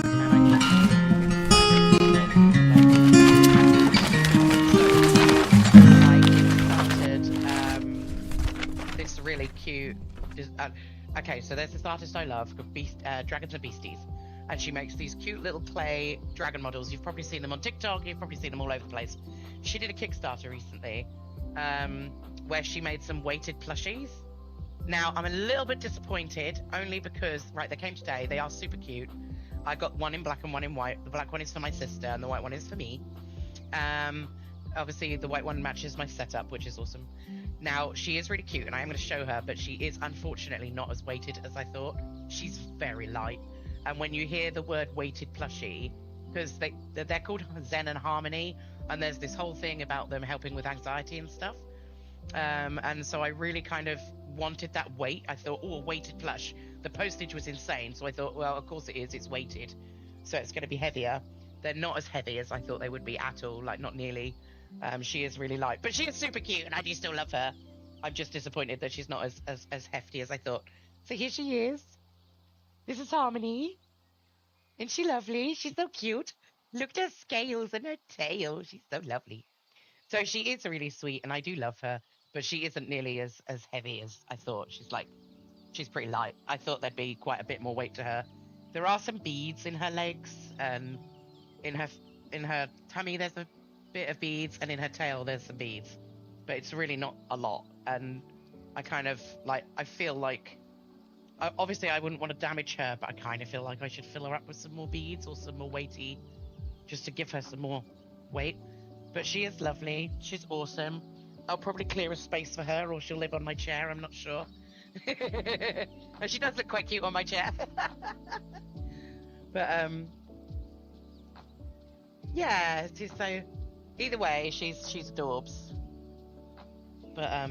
And I need to I kickstarted this really cute. Okay, so there's this artist I love called Dragons and Beasties, and she makes these cute little clay dragon models. You've probably seen them on TikTok. You've probably seen them all over the place. She did a Kickstarter recently, where she made some weighted plushies. Now I'm a little bit disappointed, only because they came today. They are super cute. I got one in black and one in white. The black one is for my sister, and the white one is for me. Obviously the white one matches my setup, which is awesome. Now she is really cute, and I am going to show her, but she is unfortunately not as weighted as I thought. She's very light, and when you hear the word weighted plushie, because they're called Zen and Harmony, and there's this whole thing about them helping with anxiety and stuff. And so I really kind of wanted that weight. I thought, oh, a weighted plush. The postage was insane, so I thought, well, of course it is. It's weighted, so it's going to be heavier. They're not as heavy as I thought they would be at all, like not nearly. She is really light, but she is super cute, and I do still love her. I'm just disappointed that she's not as hefty as I thought. So here she is. This is Harmony. Isn't she lovely? She's so cute. Look at her scales and her tail. She's so lovely. So she is really sweet, and I do love her, but she isn't nearly as heavy as I thought. She's pretty light. I thought there'd be quite a bit more weight to her. There are some beads in her legs, and in her tummy there's a bit of beads, and in her tail there's some beads, but it's really not a lot. And I kind of I feel like obviously I wouldn't want to damage her, but I kind of feel like I should fill her up with some more beads or some more weighty, just to give her some more weight. But she is lovely. She's awesome. I'll probably clear a space for her, or she'll live on my chair. I'm not sure. And she does look quite cute on my chair. But yeah. So either way, she's adorbs. But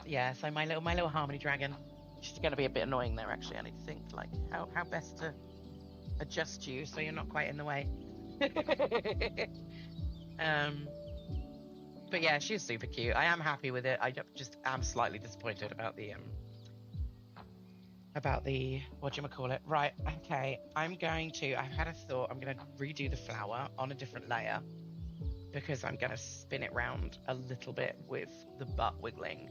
yeah. So my little Harmony dragon. She's going to be a bit annoying there. Actually, I need to think how best to adjust you so you're not quite in the way. But yeah, she's super cute. I am happy with it. I just am slightly disappointed about the whatchamacallit. Right, okay. I've had a thought. I'm gonna redo the flower on a different layer, because I'm gonna spin it round a little bit with the butt wiggling.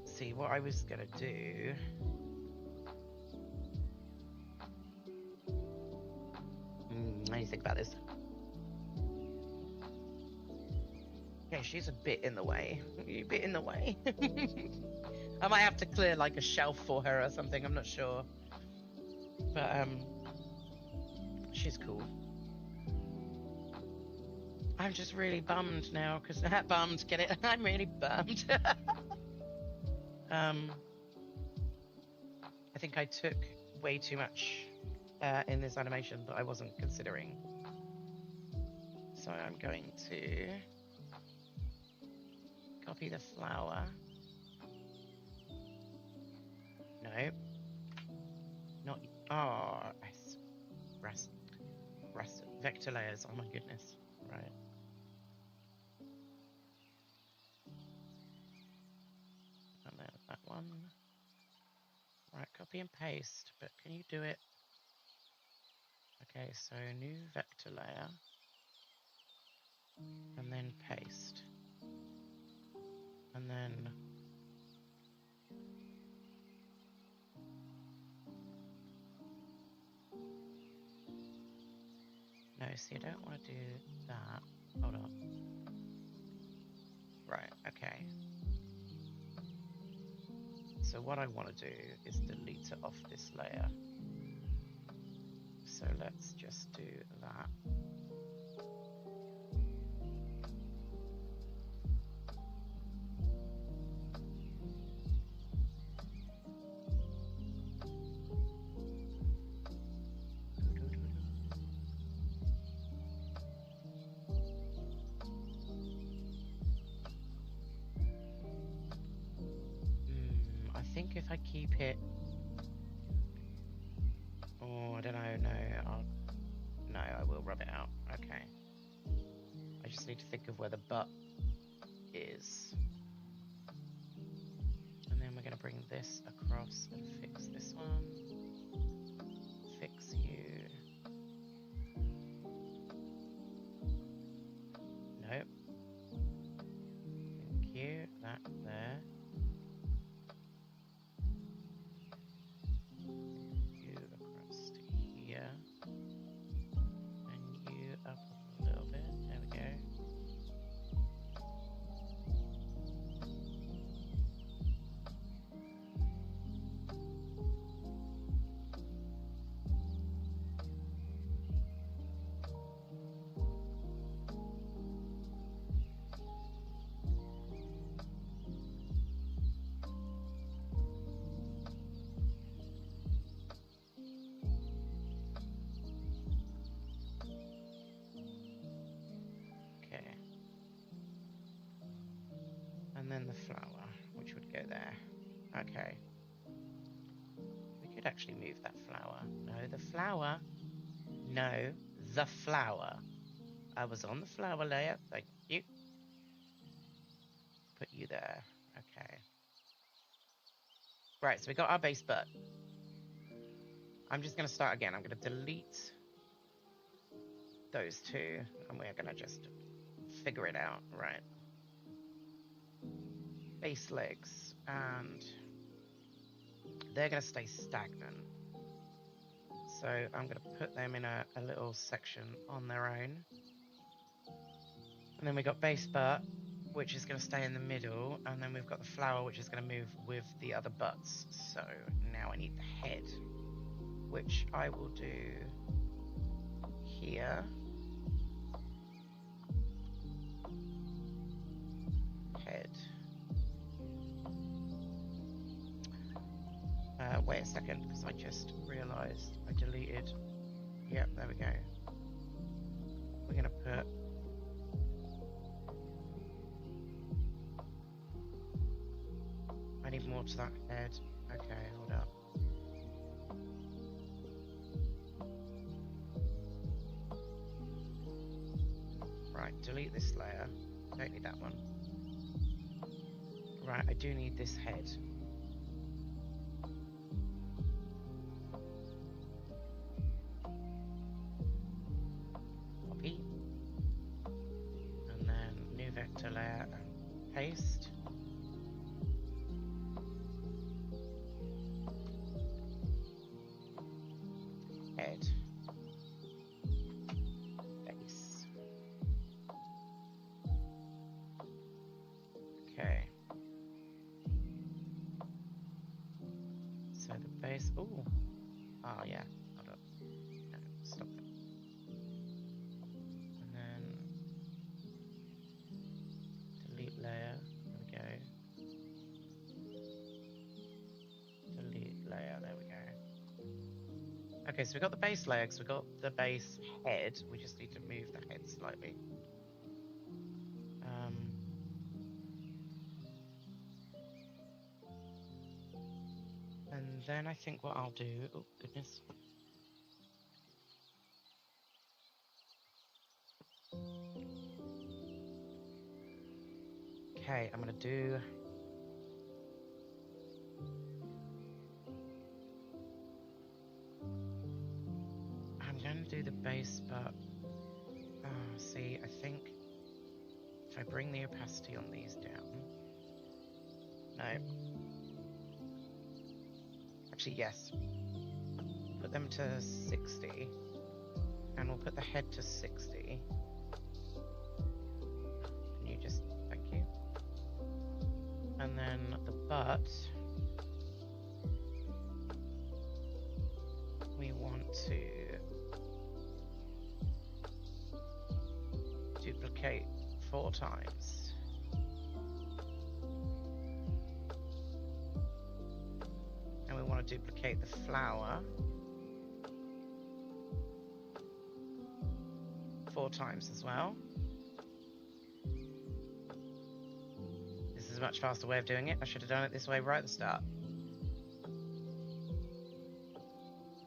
See what I was gonna do. I need to think about this. Okay, she's a bit in the way. A bit in the way. I might have to clear a shelf for her or something. I'm not sure. But she's cool. I'm just really bummed now because bummed. Get it? I'm really bummed. I think I took way too much in this animation that I wasn't considering. So I'm going to copy the flower. No. Not. Oh, rest vector layers. Oh my goodness. Right. And then that one. Right, copy and paste. But can you do it? Okay, so new vector layer. And then paste. And then no, see, I don't want to do that. Hold on. Right, okay. So what I want to do is delete it off this layer. So let's just do that. I think if I keep it, oh, I don't know. No, I will rub it out. Okay. I just need to think of where the butt is. And then we're going to bring this across and fix this one. Fix you. Nope. Thank you. That there. You across to here. And you up a little bit. There we go. And then the flower, which would go there. Okay. We could actually move that flower. No, the flower. No, the flower. I was on the flower layer. Thank you. Put you there. Okay. Right, so we got our base butt. I'm just going to start again. I'm going to delete those two, and we're going to just figure it out. Right. Base legs, and they're going to stay stagnant. So I'm going to put them in a little section on their own. And then we got base butt, which is going to stay in the middle. And then we've got the flower, which is going to move with the other butts. So now I need the head, which I will do here. Head. Wait a second, because I just realized I deleted. Yep, there we go. We're going to put I need more to that head. Okay, hold up. Right, delete this layer. Don't need that one. Right, I do need this head. Copy. And then new vector layer and paste. Head. Base. Okay. So the base. Ooh. Oh yeah. Hold up. No, stop it. And then delete layer. There we go. Delete layer. There we go. Okay, so we got the base legs, we got the base head. We just need to move the head slightly. And then I think what I'll do. Oh goodness. Okay, I'm gonna do. I'm gonna do the base, but see, I think if I bring the opacity on these down. No. Actually, yes. Put them to 60. And we'll put the head to 60. Can you just... Thank you. And then the butt. We want to duplicate 4 times. And we want to duplicate the flower 4 times as well. This is a much faster way of doing it. I should have done it this way right at the start.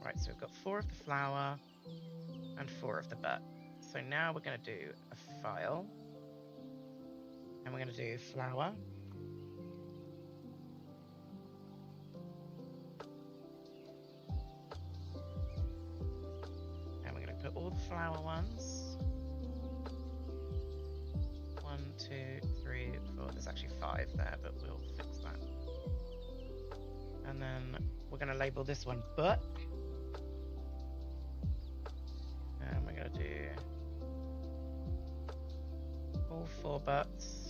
Right, so we've got 4 of the flower and 4 of the butt. So now we're going to do a file. And we're going to do flower. And we're going to put all the flower ones. 1, 2, 3, 4. There's actually 5 there, but we'll fix that. And then we're going to label this one book. And we're going to do all 4 butts.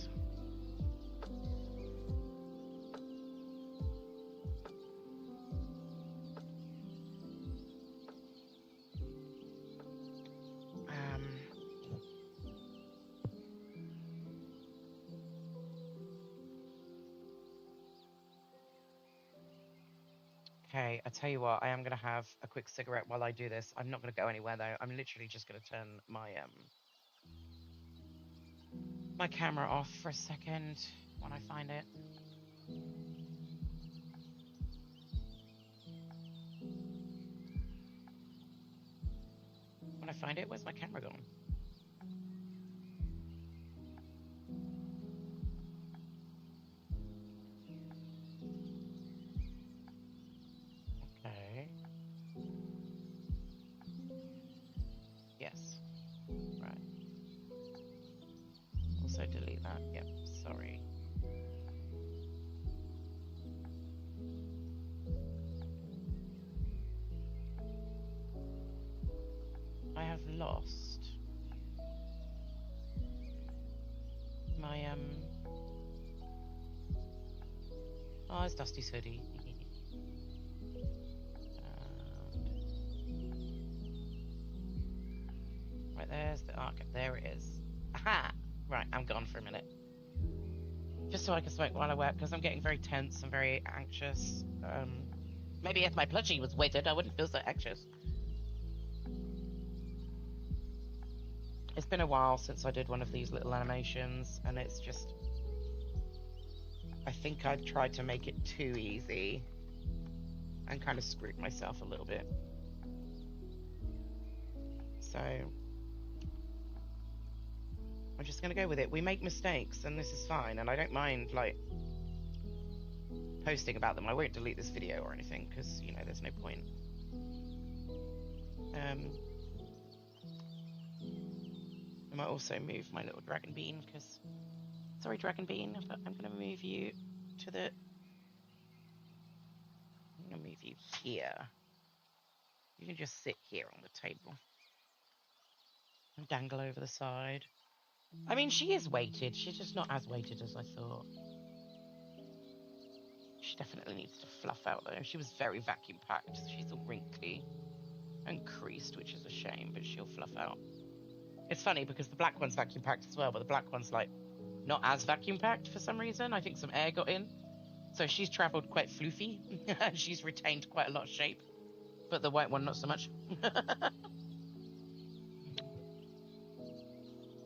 Okay, I tell you what, I am going to have a quick cigarette while I do this. I'm not going to go anywhere though. I'm literally just going to turn my camera off for a second when I find it. When I find it, where's my camera gone? Okay. Yes. Right. Also delete that. Yep, sorry. I have lost my oh, it's Dusty's hoodie. Right, there's the arc. There it is. Aha! Right, I'm gone for a minute. Just so I can smoke while I work, because I'm getting very tense and very anxious. Maybe if my plushie was weighted, I wouldn't feel so anxious. It's been a while since I did one of these little animations, and it's just... I think I tried to make it too easy and kind of screwed myself a little bit. So... I'm just going to go with it. We make mistakes, and this is fine, and I don't mind, like, posting about them. I won't delete this video or anything, because, you know, there's no point. I might also move my little dragon bean, because... Sorry, dragon bean, but I'm going to move you to the... I'm going to move you here. You can just sit here on the table. And dangle over the side. I mean, she is weighted. She's just not as weighted as I thought. She definitely needs to fluff out, though. She was very vacuum packed. She's all wrinkly and creased, which is a shame, but she'll fluff out. It's funny because the black one's vacuum packed as well, but the black one's like not as vacuum packed for some reason. I think some air got in. So she's traveled quite floofy. She's retained quite a lot of shape. But the white one, not so much.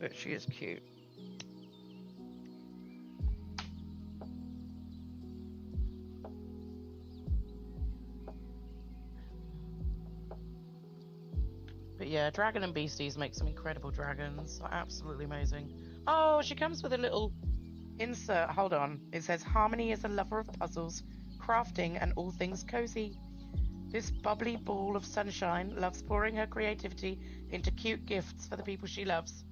But she is cute. But yeah, Dragon and Beasties make some incredible dragons. Absolutely amazing. Oh, she comes with a little insert. Hold on. It says, Harmony is a lover of puzzles, crafting, and all things cozy. This bubbly ball of sunshine loves pouring her creativity into cute gifts for the people she loves.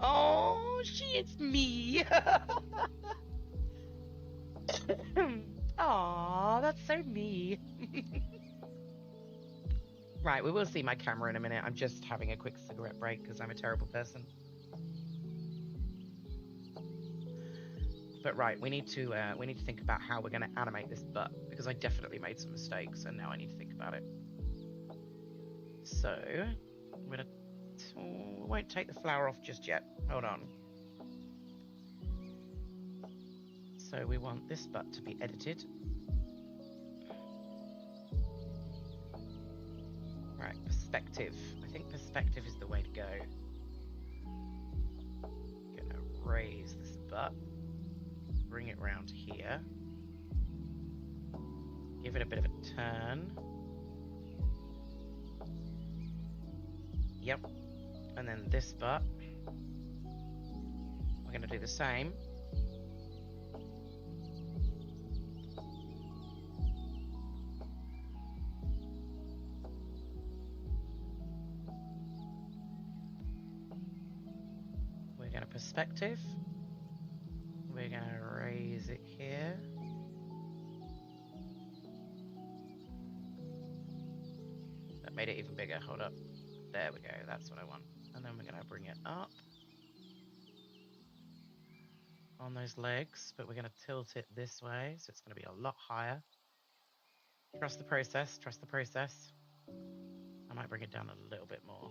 Oh, it's me. Aw, that's so me. Right, we will see my camera in a minute. I'm just having a quick cigarette break because I'm a terrible person. But right, we need to think about how we're going to animate this butt, because I definitely made some mistakes, and now I need to think about it. So, we won't take the flower off just yet. Hold on. So we want this butt to be edited. Right, perspective. I think perspective is the way to go. Gonna raise this butt. Bring it round here. Give it a bit of a turn. Yep. And then this butt. We're gonna do the same. perspective. We're gonna raise it here. That made it even bigger. Hold up. There we go. That's what I want. And then we're gonna bring it up on those legs, but we're gonna tilt it this way, so it's gonna be a lot higher. Trust the process. Trust the process. I might bring it down a little bit more.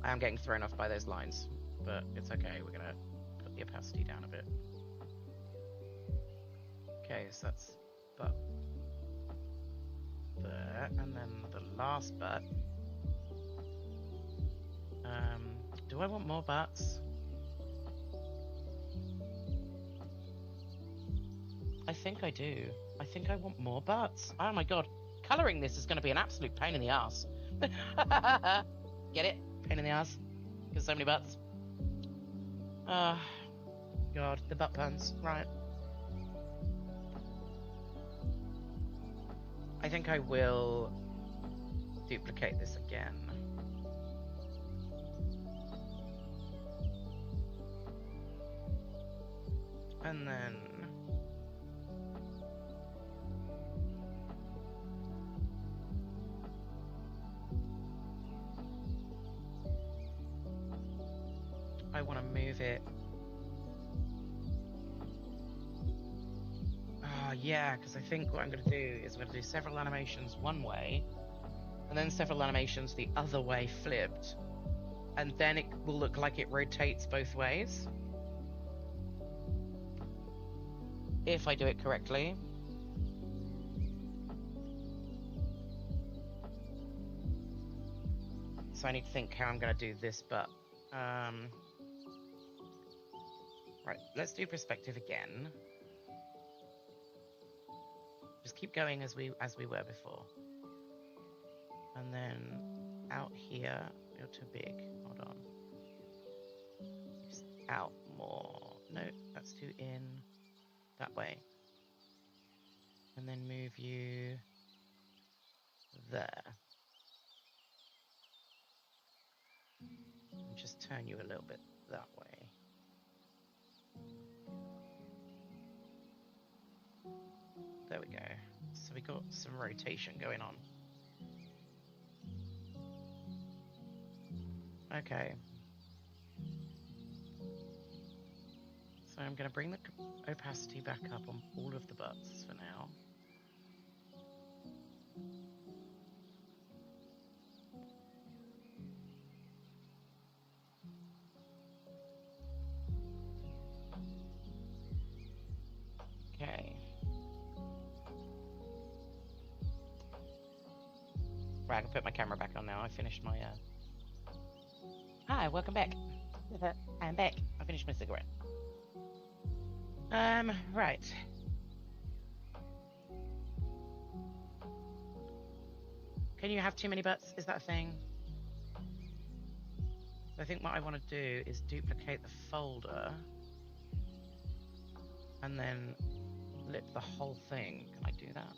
I am getting thrown off by those lines, but it's okay. We're gonna put the opacity down a bit. Okay, so that's butt there, and then the last butt. Do I want more butts? I think I do. I think I want more butts. Oh my god. Colouring this is going to be an absolute pain in the ass. Get it? Pain in the ass? Because so many butts. God, the butt puns. Right. I think I will duplicate this again. And then I want to move it. Yeah, because I think what I'm going to do is I'm going to do several animations one way, and then several animations the other way flipped, and then it will look like it rotates both ways. If I do it correctly. So I need to think how I'm going to do this, but right, let's do perspective again. Just keep going as we were before. And then out here, you're too big. Hold on. Just out more. No, that's too in. That way. And then move you there. And just turn you a little bit that way. There we go. So we got some rotation going on. Okay. So I'm going to bring the opacity back up on all of the butts for now. Okay. Right, I can put my camera back on now. I finished my... Hi, welcome back. I'm back. I finished my cigarette. Right. Can you have too many butts? Is that a thing? I think what I want to do is duplicate the folder and then flip the whole thing. Can I do that?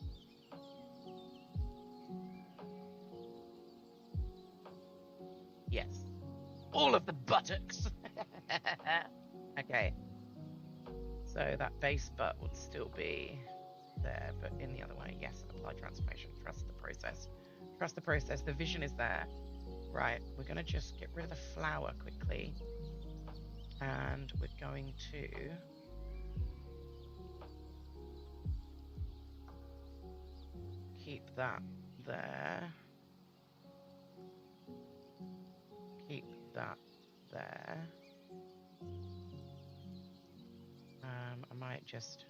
Yes. All of the buttocks! Okay. So that base butt would still be there, but in the other way. Yes, apply transformation. Trust the process. Trust the process. The vision is there. Right, we're going to just get rid of the flower quickly. And we're going to... keep that there. Keep that there. I might just...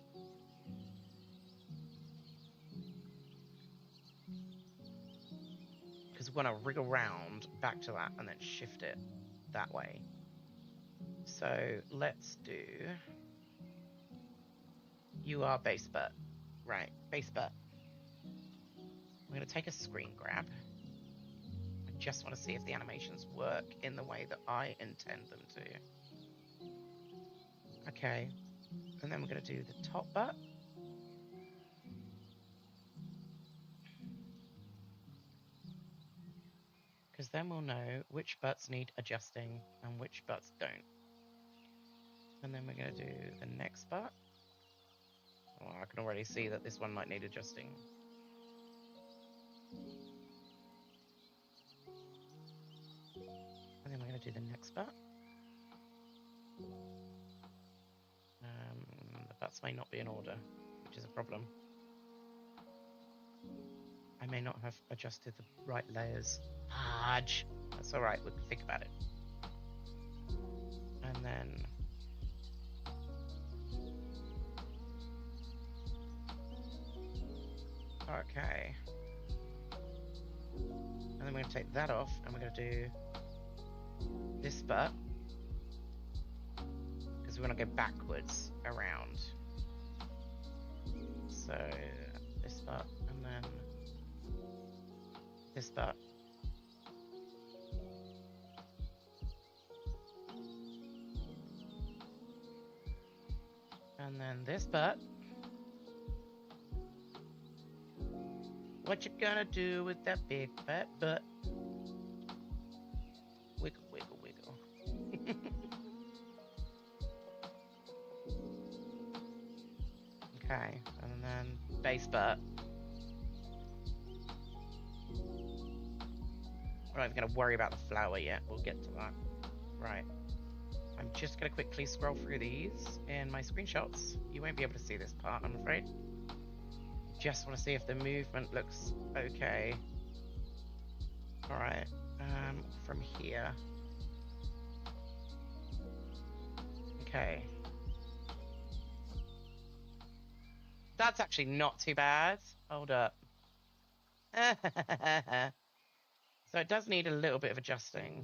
because we want to wriggle around back to that and then shift it that way. So let's do... You are base butt. Right, base butt. I'm going to take a screen grab. I just want to see if the animations work in the way that I intend them to. Okay. And then we're going to do the top butt. Because then we'll know which butts need adjusting and which butts don't. And then we're going to do the next butt. Oh, I can already see that this one might need adjusting. And then we're going to do the next butt. The butts may not be in order, which is a problem. I may not have adjusted the right layers. Fudge! That's all right, we can think about it. And then okay. And then we're going to take that off and we're going to do this butt because we want to go backwards around. So this butt and then this butt. And then this butt. What you gonna do with that big fat butt? Wiggle, wiggle, wiggle. Okay, and then base butt. We're not even gonna worry about the flower yet. We'll get to that. Right. I'm just gonna quickly scroll through these in my screenshots. You won't be able to see this part, I'm afraid. Just want to see if the movement looks okay. All right. From here. Okay. That's actually not too bad. Hold up. So it does need a little bit of adjusting.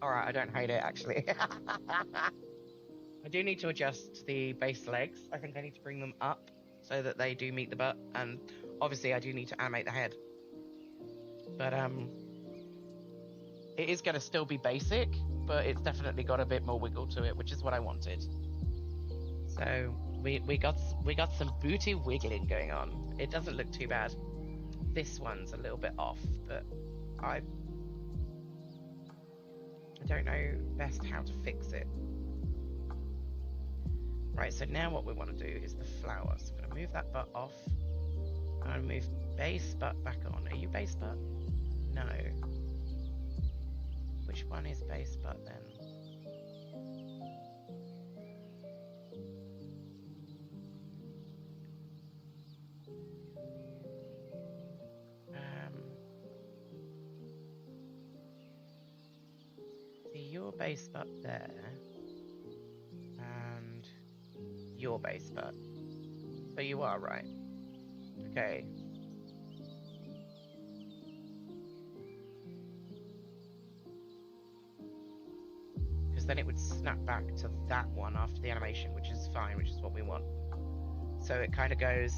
All right, I don't hate it actually. I do need to adjust the base legs. I think I need to bring them up so that they do meet the butt, and obviously I do need to animate the head. But it is going to still be basic, but it's definitely got a bit more wiggle to it, which is what I wanted. So we got some booty wiggling going on. It doesn't look too bad. This one's a little bit off, but I don't know best how to fix it. Right, so now what we want to do is the flower. So I'm going to move that butt off. I'm going to move base butt back on. Are you base butt? No. Which one is base butt then? See, your base butt there. And your base butt. So you are right. Okay. Because then it would snap back to that one after the animation, which is fine, which is what we want. So it kind of goes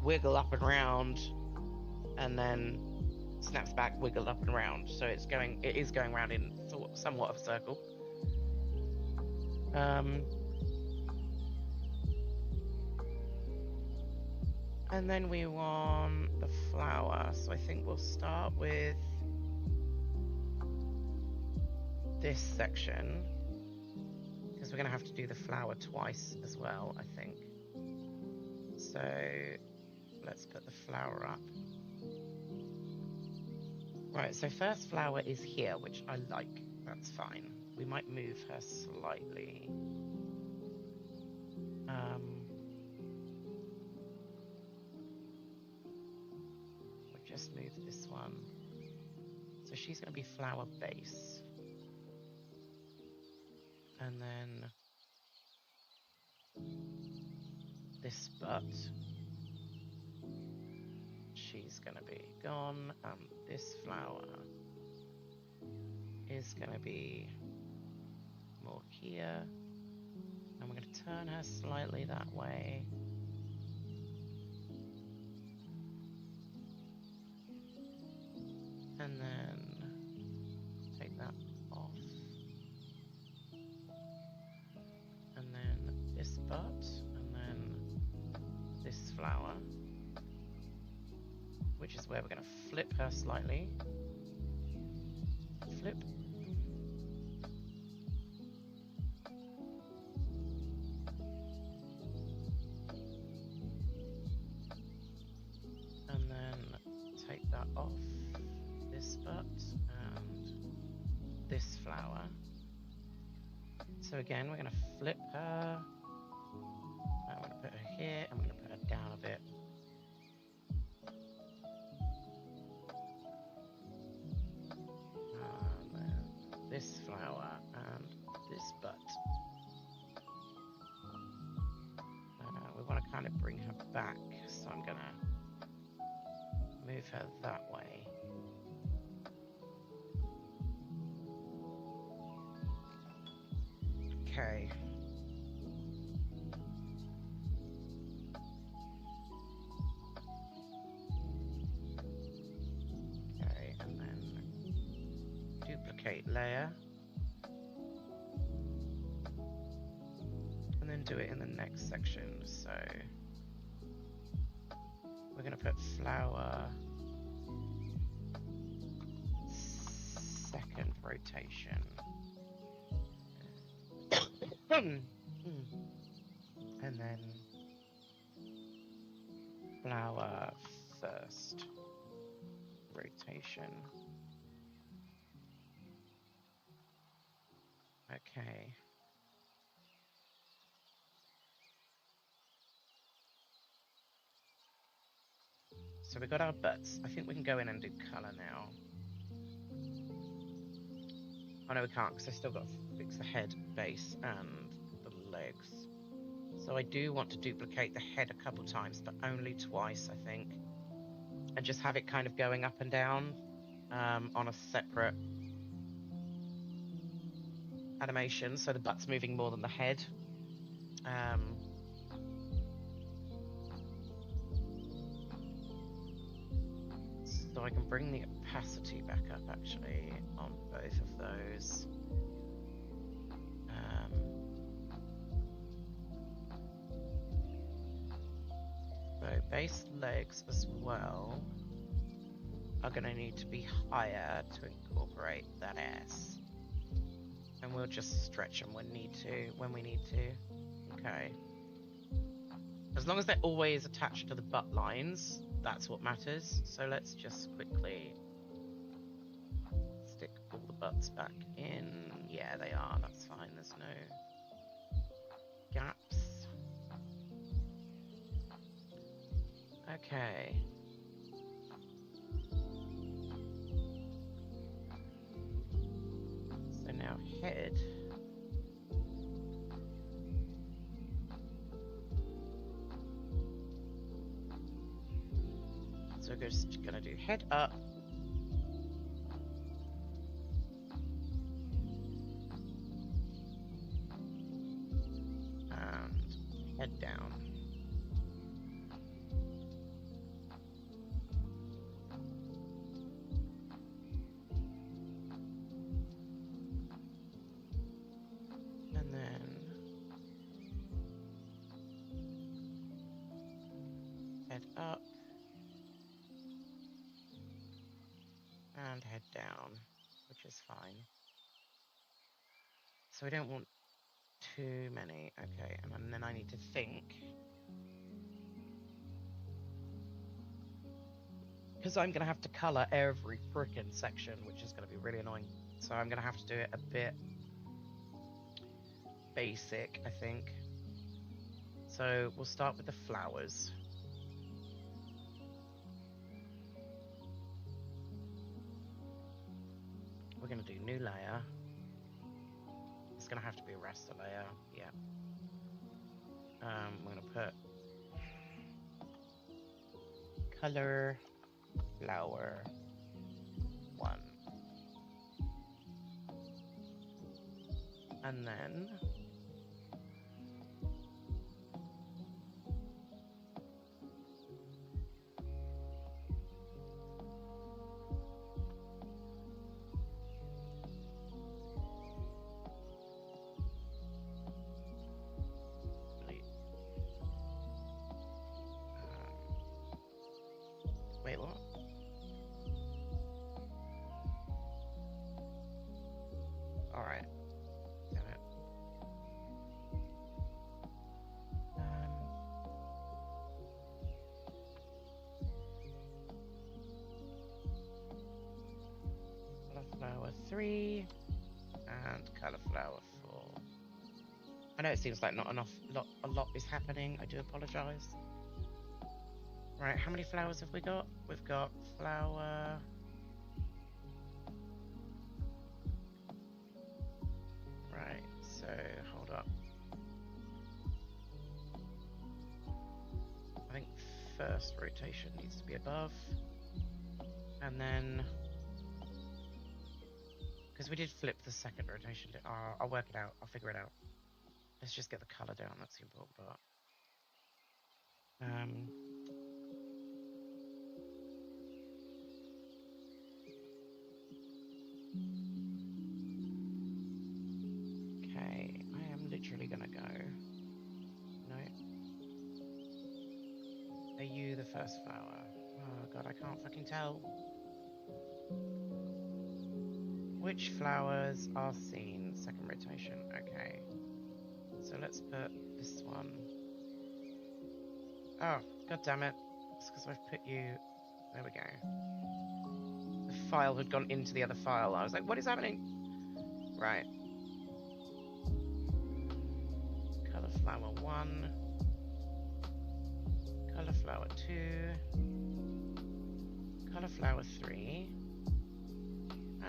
wiggle up and round, and then snaps back, wiggle up and round. So it is going around in somewhat of a circle. And then we want the flower. So I think we'll start with this section, because we're going to have to do the flower twice as well, I think. So let's put the flower up. Right, so first flower is here, which I like. That's fine. We might move her slightly. We'll just move this one. So she's going to be flower base. And then this butt, she's going to be gone. This flower is going to be more here. And we're going to turn her slightly that way. And then take that off. And then this butt, and then this flower, which is where we're going to flip her slightly. Flip. And then take that off, this butt, and this flower. So again, we're going to flip her. I'm going to put her here. I'm going to put her down a bit. And then this flower and this butt. We want to kind of bring her back, so I'm going to move her that way. Okay. Okay, and then duplicate layer. And then do it in the next section. So we're going to put flower, second rotation. And then flower, first rotation. Okay. So we got our butts. I think we can go in and do colour now. Oh no, we can't, because I still got to fix the head, base, and the legs. So I do want to duplicate the head a couple times, but only twice, I think. And just have it kind of going up and down on a separate animation, so the butt's moving more than the head. So I can bring the opacity back up, actually, on both of those. So base legs as well are going to need to be higher to incorporate that ass. And we'll just stretch them when we need to. Okay. As long as they're always attached to the butt lines, that's what matters. So let's just quickly stick all the butts back in. Yeah, they are. That's fine. There's no gaps. Okay. So now head. So we're just gonna do head up. And head down. And then head up. And head down, which is fine. So we don't want too many. Okay, and then I need to think. Because I'm going to have to colour every frickin' section, which is going to be really annoying. So I'm going to have to do it a bit basic, I think. So we'll start with the flowers. We're going to do new layer. It's going to have to be a raster layer, yeah. We're going to put color flower 1. And then flower 3 and cauliflower 4. I know it seems like not enough, a lot is happening. I do apologise. Right, how many flowers have we got? We've got flower... Right, so hold up. I think first rotation needs to be above. And then... Because we did flip the second rotation. I'll work it out. I'll figure it out. Let's just get the colour down. That's the important part. Okay, I am literally gonna go. No. Are you the first flower? Oh god, I can't fucking tell. Which flowers are seen? Second rotation. Okay. So let's put this one. Oh, god damn it. It's because I've put you... There we go. The file had gone into the other file. I was like, what is happening? Right. Cauliflower 1. Cauliflower 2. Cauliflower 3.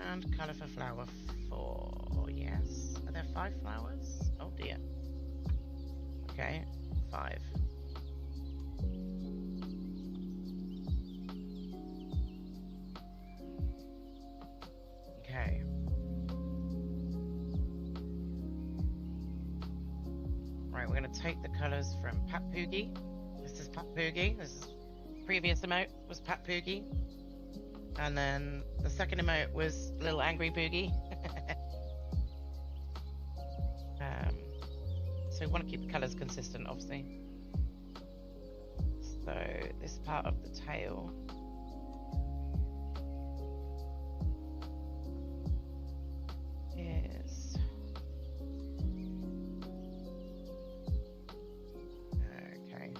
And cauliflower 4. Yes. Are there 5 flowers? Oh dear. Okay. 5. Okay. Right, we're going to take the colours from Pat Poogie. This is Pat Poogie. This is previous emote was Pat Poogie. And then the second emote was Little Angry Poogie. So we want to keep the colours consistent, obviously. So this part of the tail is... Okay.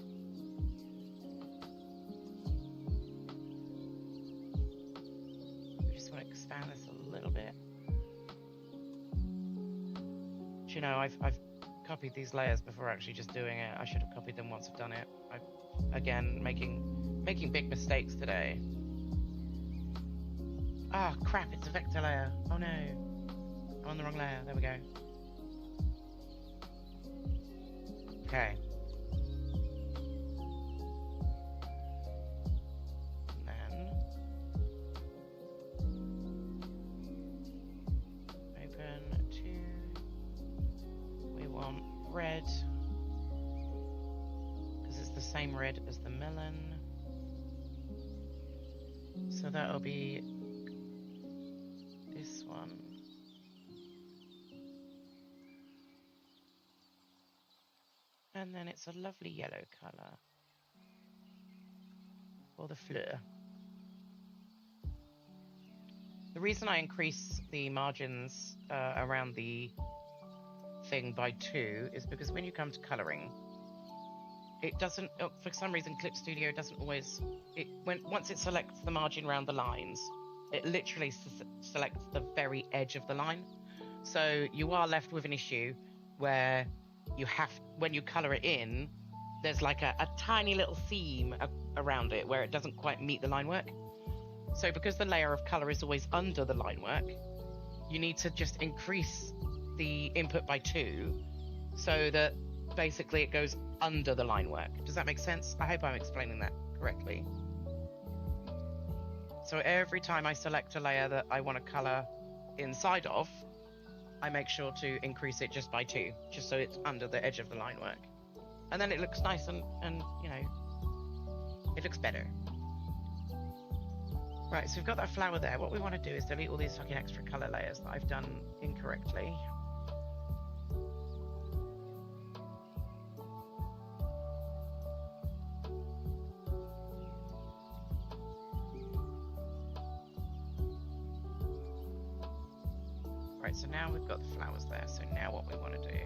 I just want to expand this a little bit. Do you know, I've copied these layers before actually just doing it. I should have copied them once I've done it. Again, making big mistakes today. Ah, oh, crap, it's a vector layer. Oh no. I'm on the wrong layer. There we go. Okay. And then open to... We want red. Because it's the same red as the melon. So that'll be this one. And then it's a lovely yellow colour for the fleur. The reason I increase the margins around the thing by 2 is because when you come to colouring, it doesn't, for some reason Clip Studio doesn't always, once it selects the margin around the lines, it literally selects the very edge of the line. So you are left with an issue where you have, when you colour it in, there's like a tiny little seam around it where it doesn't quite meet the line work. So because the layer of colour is always under the line work, you need to just increase the input by 2 so that basically it goes under the line work. Does that make sense? I hope I'm explaining that correctly. So every time I select a layer that I want to colour inside of, I make sure to increase it just by 2, just so it's under the edge of the line work. And then it looks nice and you know, it looks better. Right, so we've got that flower there. What we want to do is delete all these fucking extra colour layers that I've done incorrectly. Right, so now we've got the flowers there. So now what we want to do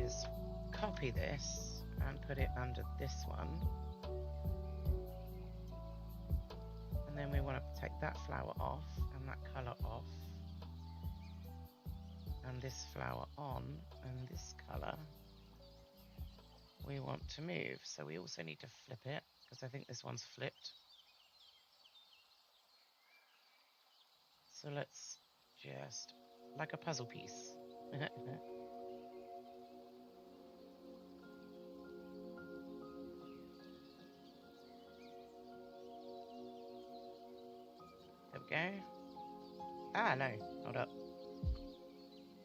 is copy this and put it under this one. And then we want to take that flower off and that colour off. And this flower on and this colour we want to move. So we also need to flip it because I think this one's flipped. So let's just, like a puzzle piece. There we go. Ah, no, hold up.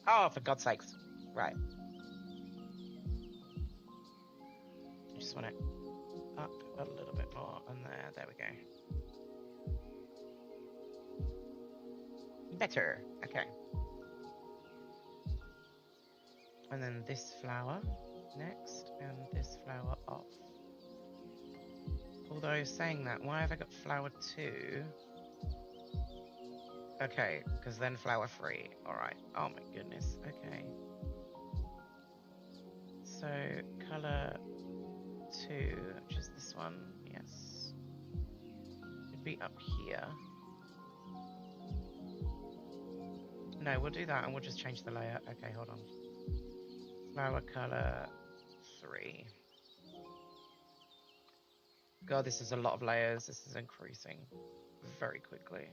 Oh, for God's sakes. Right. I just want it up a little bit more, and there we go. Better. Okay. And then this flower next, and this flower off. Although saying that, why have I got flower 2? Okay, because then flower 3. Alright. Oh my goodness. Okay. So, colour 2, which is this one. Yes. Should be up here. No, we'll do that and we'll just change the layer. Okay, hold on. Flower colour 3. God, this is a lot of layers. This is increasing very quickly.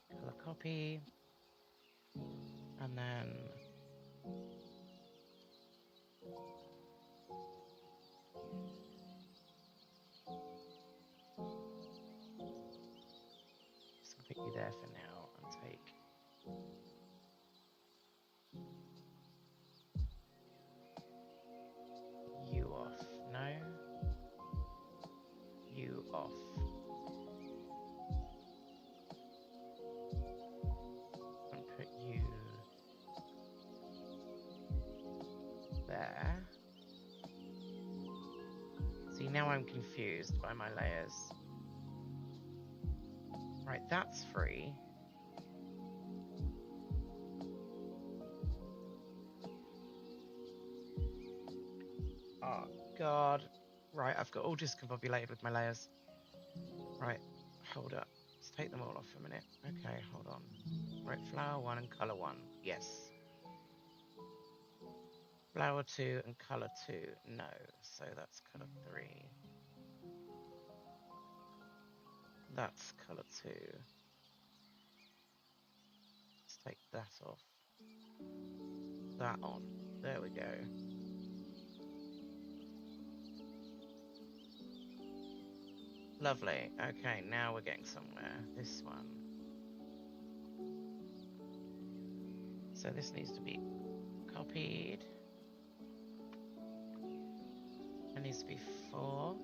Color copy. And then just gonna put you there for now and take you off. No. You off. And put you there. See, now I'm confused by my layers. Right, that's free. Oh, God. Right, I've got all discombobulated with my layers. Right, hold up. Let's take them all off for a minute. Okay, hold on. Right, flower 1 and colour 1. Yes. Flower 2 and colour 2. No. So that's colour 3. That's colour 2. Let's take that off. That on. There we go. Lovely. Okay, now we're getting somewhere. This one. So this needs to be copied. It needs to be 4.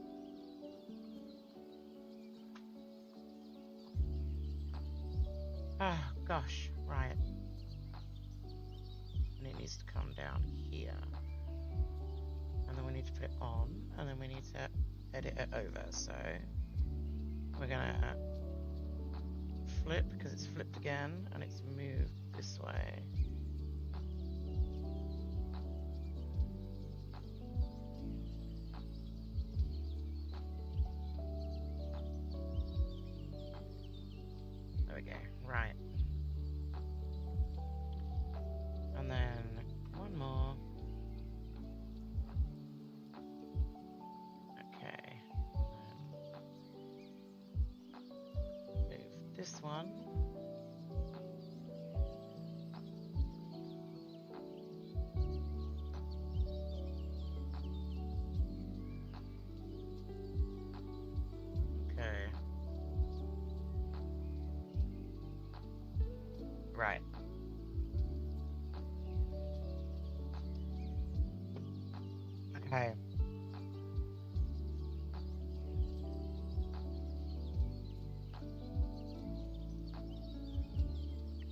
Oh, gosh. Right. And it needs to come down here. And then we need to put it on. And then we need to edit it over. So we're going to flip because it's flipped again. And it's moved this way. There we go. Right. And then one more. Okay. Move this one. Okay. Right. Okay.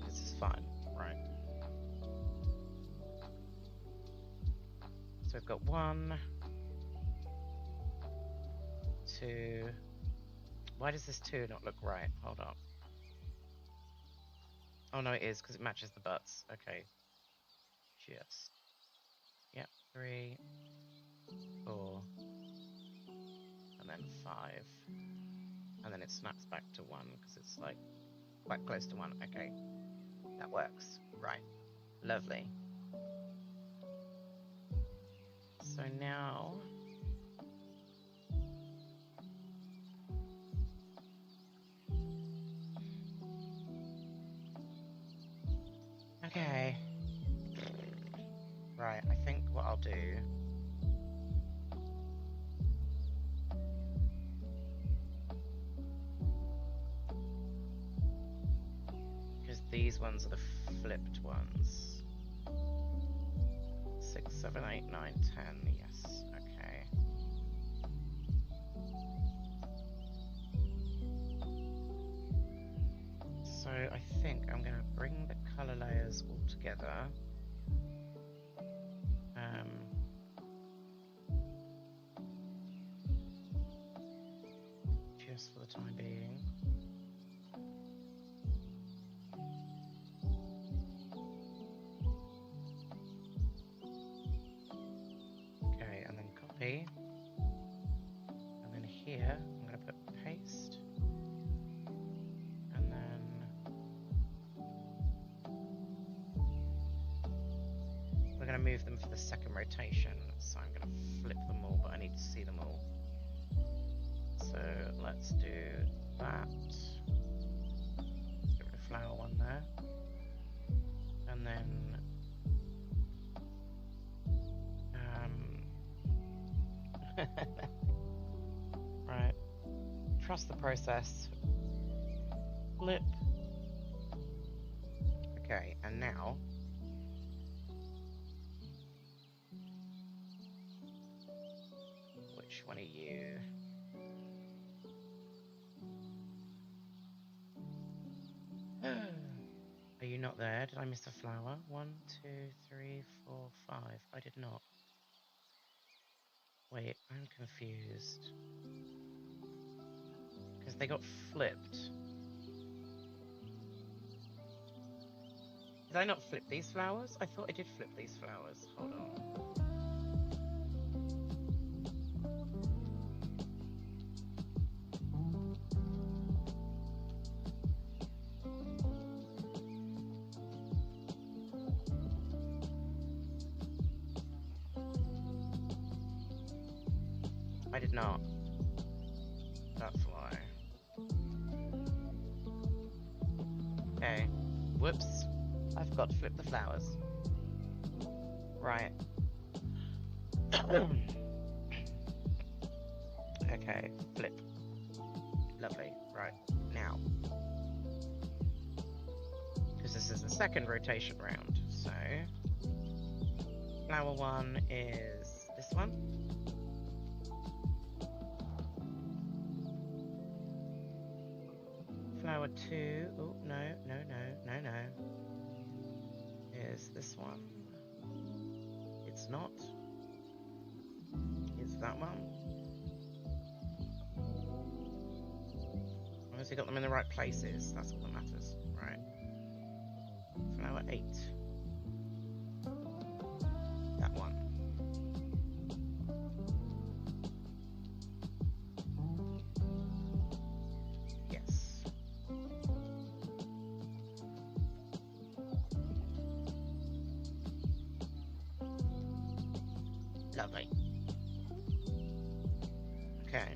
This is fine. Right. So we've got 1, 2. Why does this 2 not look right? Hold up. Oh no, it is because it matches the butts. Okay. Just. Yep. 3, 4, then 5. And then it snaps back to 1 because it's like quite close to 1. Okay, that works. Right, lovely. So now... Okay. Right, I think what I'll do... Because these ones are the flipped ones. 6, 7, 8, 9, 10. Yes, okay. So I think I'm going to bring the color layers all together. Just for the time being. Okay, and then copy. And then here, I'm going to put paste. And then we're going to move them for the second rotation. So I'm going to flip them all, but I need to see them all. So let's do that. Let's get rid of flower one there. And then right. Trust the process. Flip. Okay, and now which one are you? Are you not there? Did I miss a flower? 1, 2, 3, 4, 5. I did not. Wait, I'm confused. Because they got flipped. Did I not flip these flowers? I thought I did flip these flowers. Hold on. I did not. That's why. Okay. Whoops. I forgot to flip the flowers. Right. Okay, flip. Lovely. Right, now. Because this is the second rotation round, so... Flower 1 is this one. Flower 2, oh, no, is this one. It's not. It's that one. As long as you got them in the right places, that's all that matters. Right. Flower 8. That one. Yes. Lovely. Okay.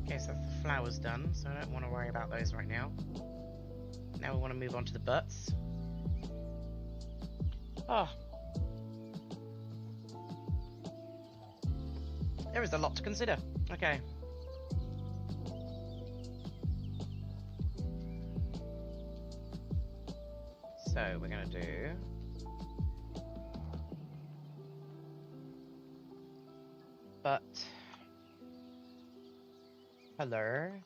Okay, so the flower's done, so I don't want to worry about those right now. Now we want to move on to the butts. Oh. There is a lot to consider. Okay. So we're going to do... butt color.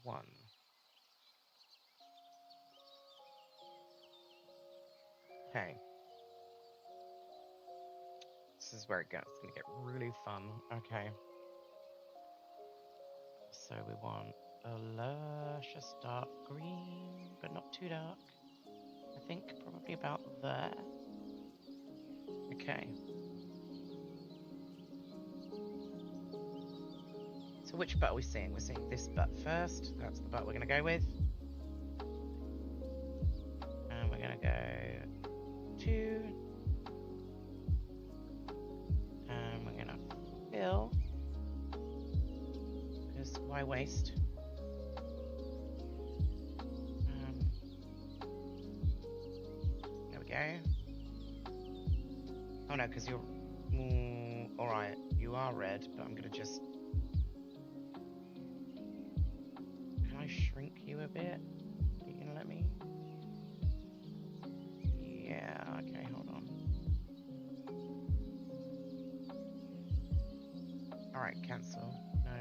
One. Okay. This is where it gets. It's going to get really fun. Okay. So we want a luscious dark green, but not too dark. think probably about there. Okay. So which butt are we seeing? We're seeing this butt first. That's the butt we're going to go with. And we're going to go 2. And we're going to fill. Because why waste? There we go. Oh no, because you're... alright, you are red, but I'm going to just... Can I shrink you a bit? Are you going to let me? Yeah, okay, hold on. Alright, cancel. No,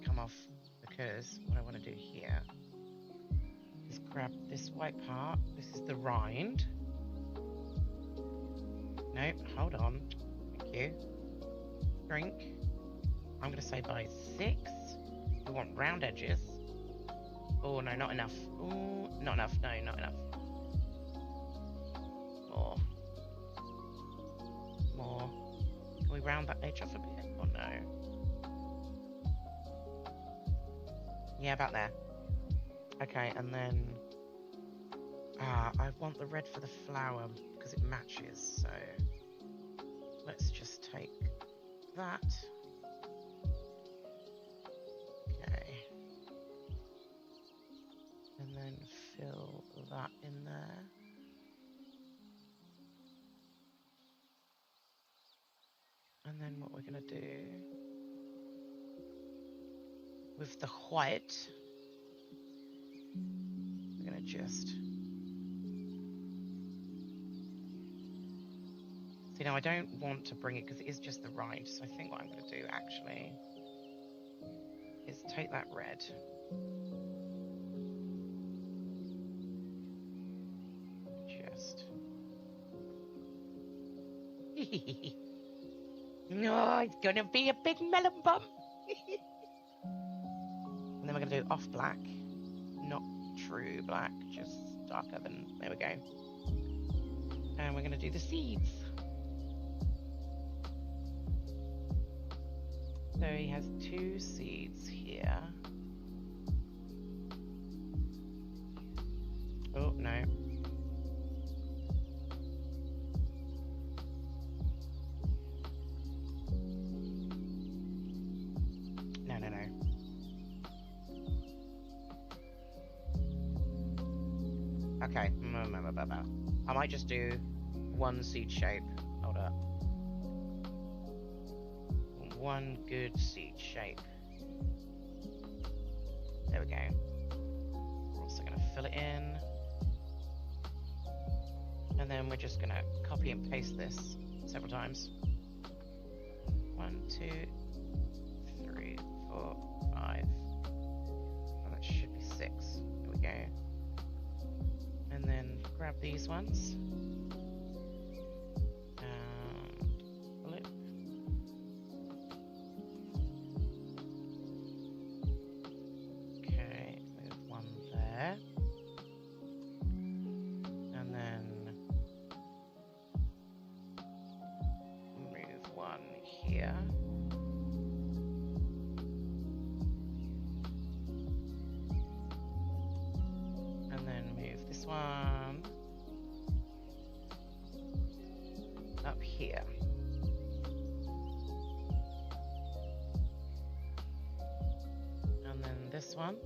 come off, because what I want to do here is grab this white part. This is the rind. Nope, hold on. Thank you. Shrink. I'm going to say by 6. We want round edges. Oh, no, not enough. Oh, not enough. No, not enough. More. More. Can we round that edge off a bit? Or no? Yeah, about there. Okay, and then... I want the red for the flower because it matches, so... Let's just take that. Okay. And then fill that in there. And then what we're going to do with the white, we're going to just... See, now I don't want to bring it because it is just the rind. So I think what I'm going to do actually is take that red. Just... No, it's going to be a big melon bump. And then we're going to do off black. Not true black, just darker than... There we go. And we're going to do the seeds. So he has 2 seeds here. Oh, no. No, no, no. Okay. I might just do 1 seed shape. Hold up. 1 good seed shape. There we go. We're also going to fill it in. And then we're just going to copy and paste this several times. 1, 2, 3, 4, 5. Oh, that should be 6. There we go. And then grab these ones. One up here. And then this one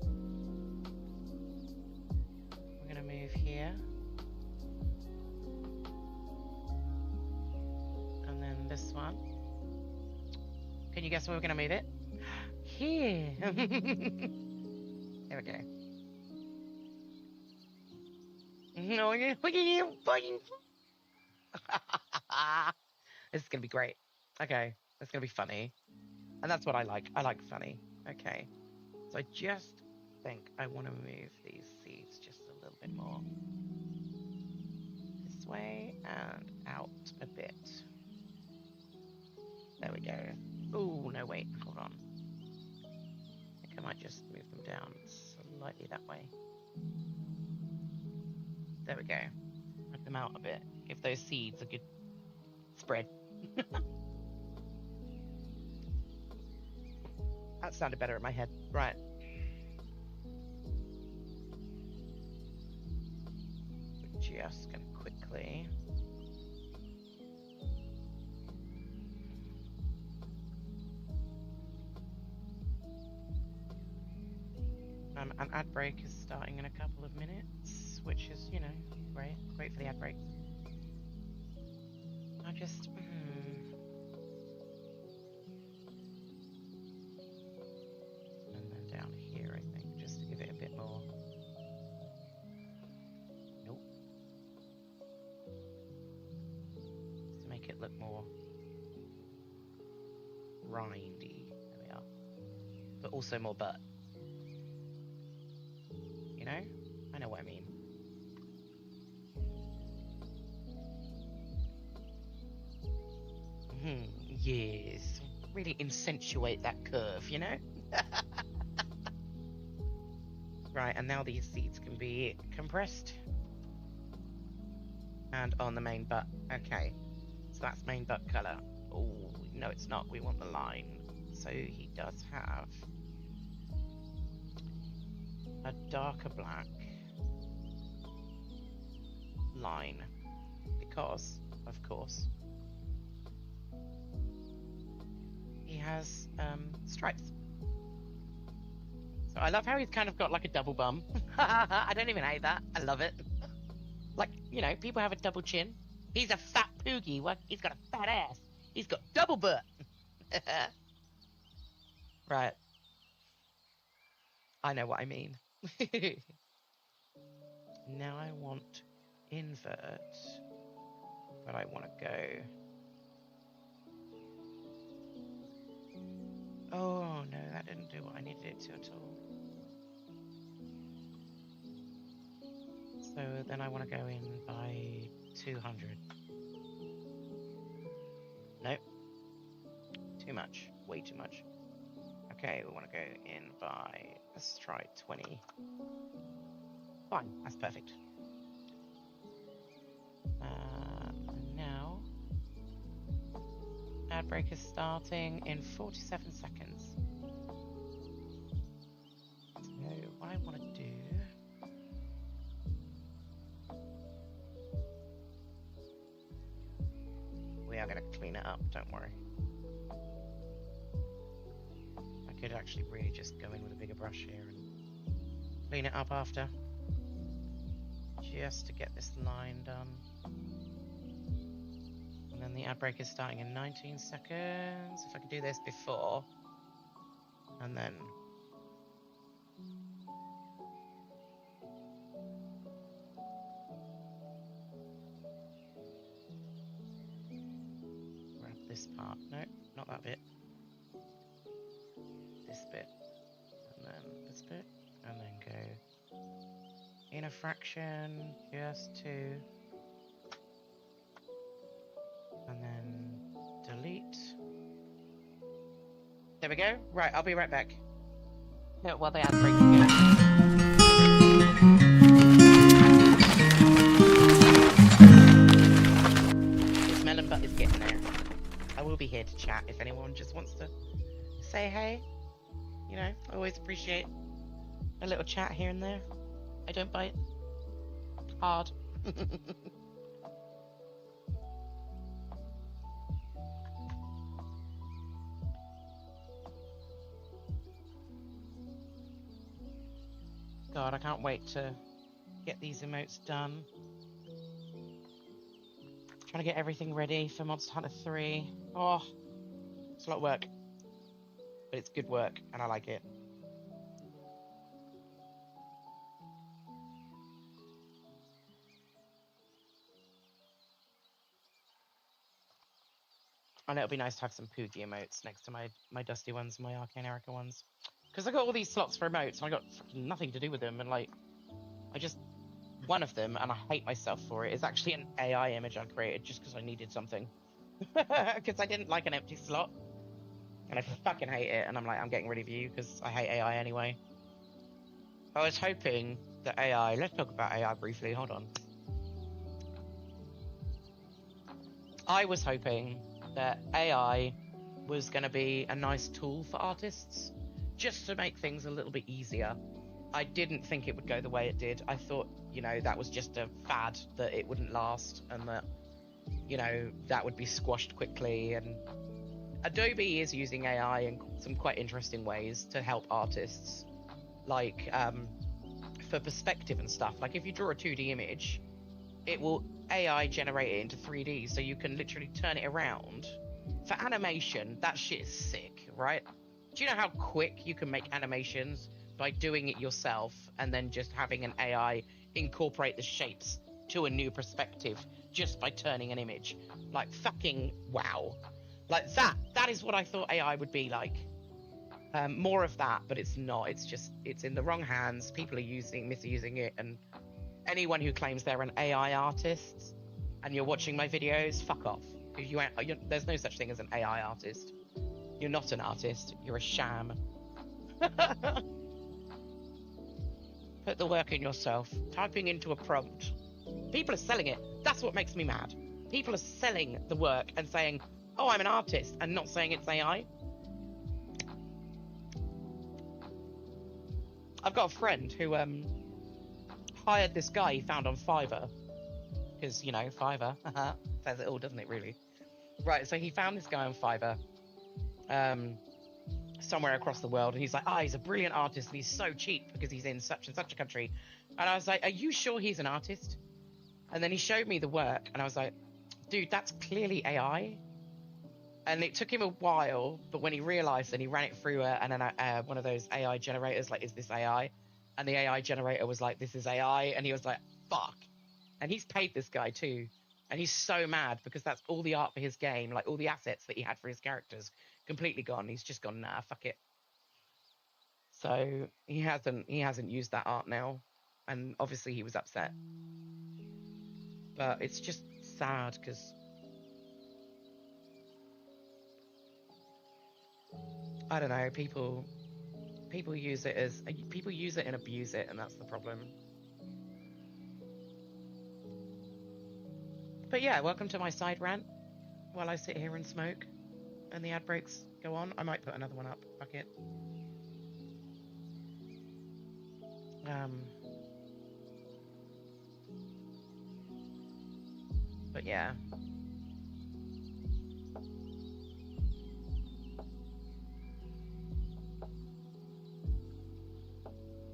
we're going to move here. And then this one. Can you guess where we're going to move it? Here. There we go. No, this is gonna be great. Okay, it's gonna be funny, and that's what I like. I like funny. Okay, so I just think I want to move these seeds just a little bit more this way and out a bit. There we go. Oh no, wait, hold on. I think I might just move them down slightly that way. There we go. Spread them out a bit. Give those seeds a good spread. That sounded better in my head. Right. We're just going to quickly... An ad break is starting in a couple of minutes, which is, you know, great for the ad break. I just, and then down here, I think, just to give it a bit more. Nope. Just to make it look more rindy. There we are. But also more butt. You know? I know what I mean. Yes. Really accentuate that curve, you know? Right, and now these seeds can be compressed. And on the main butt. Okay. So that's main butt colour. Oh, no it's not. We want the line. So he does have a darker black line because, of course, he has stripes. So I love how he's kind of got like a double bum. I don't even hate that. I love it. Like, you know, people have a double chin. He's a fat poogie. What? He's got a fat ass. He's got double butt. Right. I know what I mean. Now I want invert, but I want to go. Oh no, that didn't do what I needed it to at all. So then I want to go in by 200. Nope. Too much. Way too much. Okay, we want to go in by, let's try 20. Fine, that's perfect. And now, ad break is starting in 47 seconds. So what I want to do, we are going to clean it up, don't worry. I could actually really just go in with a bigger brush here and clean it up after. Just to get this line done. And then the ad break is starting in 19 seconds. If I could do this before. And then... grab this part. No, not that bit. This bit. And then this bit. And then go in a fraction, just to... and then delete. There we go. Right, I'll be right back. No, while the ad break again. This melon butt is getting there. I will be here to chat if anyone just wants to say hey. You know, I always appreciate a little chat here and there. I don't bite hard. God, I can't wait to get these emotes done. Trying to get everything ready for Monster Hunter 3. Oh, it's a lot of work. But it's good work, and I like it. And it'll be nice to have some Poogie emotes next to my Dusty ones, my Arcane Erica ones. Because I got all these slots for emotes, and I got fucking nothing to do with them, and like, I just... one of them, and I hate myself for it, is actually an AI image I created just because I needed something. Because I didn't like an empty slot. And I fucking hate it, and I'm like, I'm getting rid of you, because I hate AI anyway. I was hoping that AI... let's talk about AI briefly, hold on. I was hoping that AI was going to be a nice tool for artists, just to make things a little bit easier. I didn't think it would go the way it did. I thought, you know, that was just a fad, that it wouldn't last, and that, you know, that would be squashed quickly. And Adobe is using AI in some quite interesting ways to help artists, like for perspective and stuff. Like if you draw a 2D image, it will AI generate it into 3D, so you can literally turn it around. For animation, that shit is sick, right? Do you know how quick you can make animations by doing it yourself and then just having an AI incorporate the shapes to a new perspective just by turning an image? Like, fucking wow. Like, that is what I thought AI would be like. More of that, but it's not. It's in the wrong hands. People are misusing it, and anyone who claims they're an AI artist and you're watching my videos, fuck off. There's no such thing as an AI artist. You're not an artist. You're a sham. Put the work in yourself. Typing into a prompt. People are selling it. That's what makes me mad. People are selling the work and saying, oh, I'm an artist, and not saying it's AI. I've got a friend who hired this guy he found on Fiverr. Because, you know, Fiverr says it all, doesn't it, really? Right, so he found this guy on Fiverr somewhere across the world, and he's like, he's a brilliant artist, and he's so cheap because he's in such and such a country. And I was like, are you sure he's an artist? And then he showed me the work, and I was like, dude, that's clearly AI. And it took him a while, but when he realized, and he ran it through one of those AI generators, like, is this AI? And the AI generator was like, this is AI. And he was like, fuck. And he's paid this guy too. And he's so mad because that's all the art for his game, like all the assets that he had for his characters, completely gone. He's just gone, nah, fuck it. So he hasn't used that art now. And obviously he was upset. But it's just sad because I don't know, people use it and abuse it, and that's the problem. But yeah, welcome to my side rant while I sit here and smoke and the ad breaks go on. I might put another one up. Fuck it. But yeah.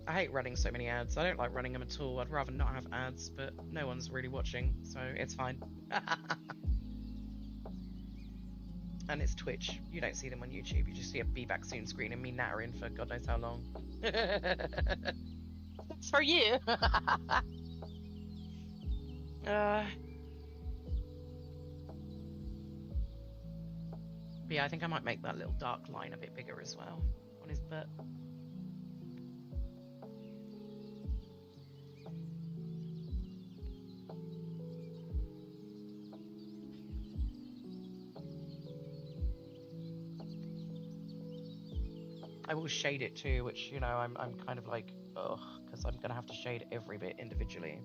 I hate running so many ads. I don't like running them at all. I'd rather not have ads, but no one's really watching, so it's fine. And it's Twitch. You don't see them on YouTube. You just see a be back soon screen and me nattering for God knows how long. That's for you. But yeah, I think I might make that little dark line a bit bigger as well on his butt. I will shade it too, which, you know, I'm kind of like, ugh, because I'm gonna have to shade every bit individually.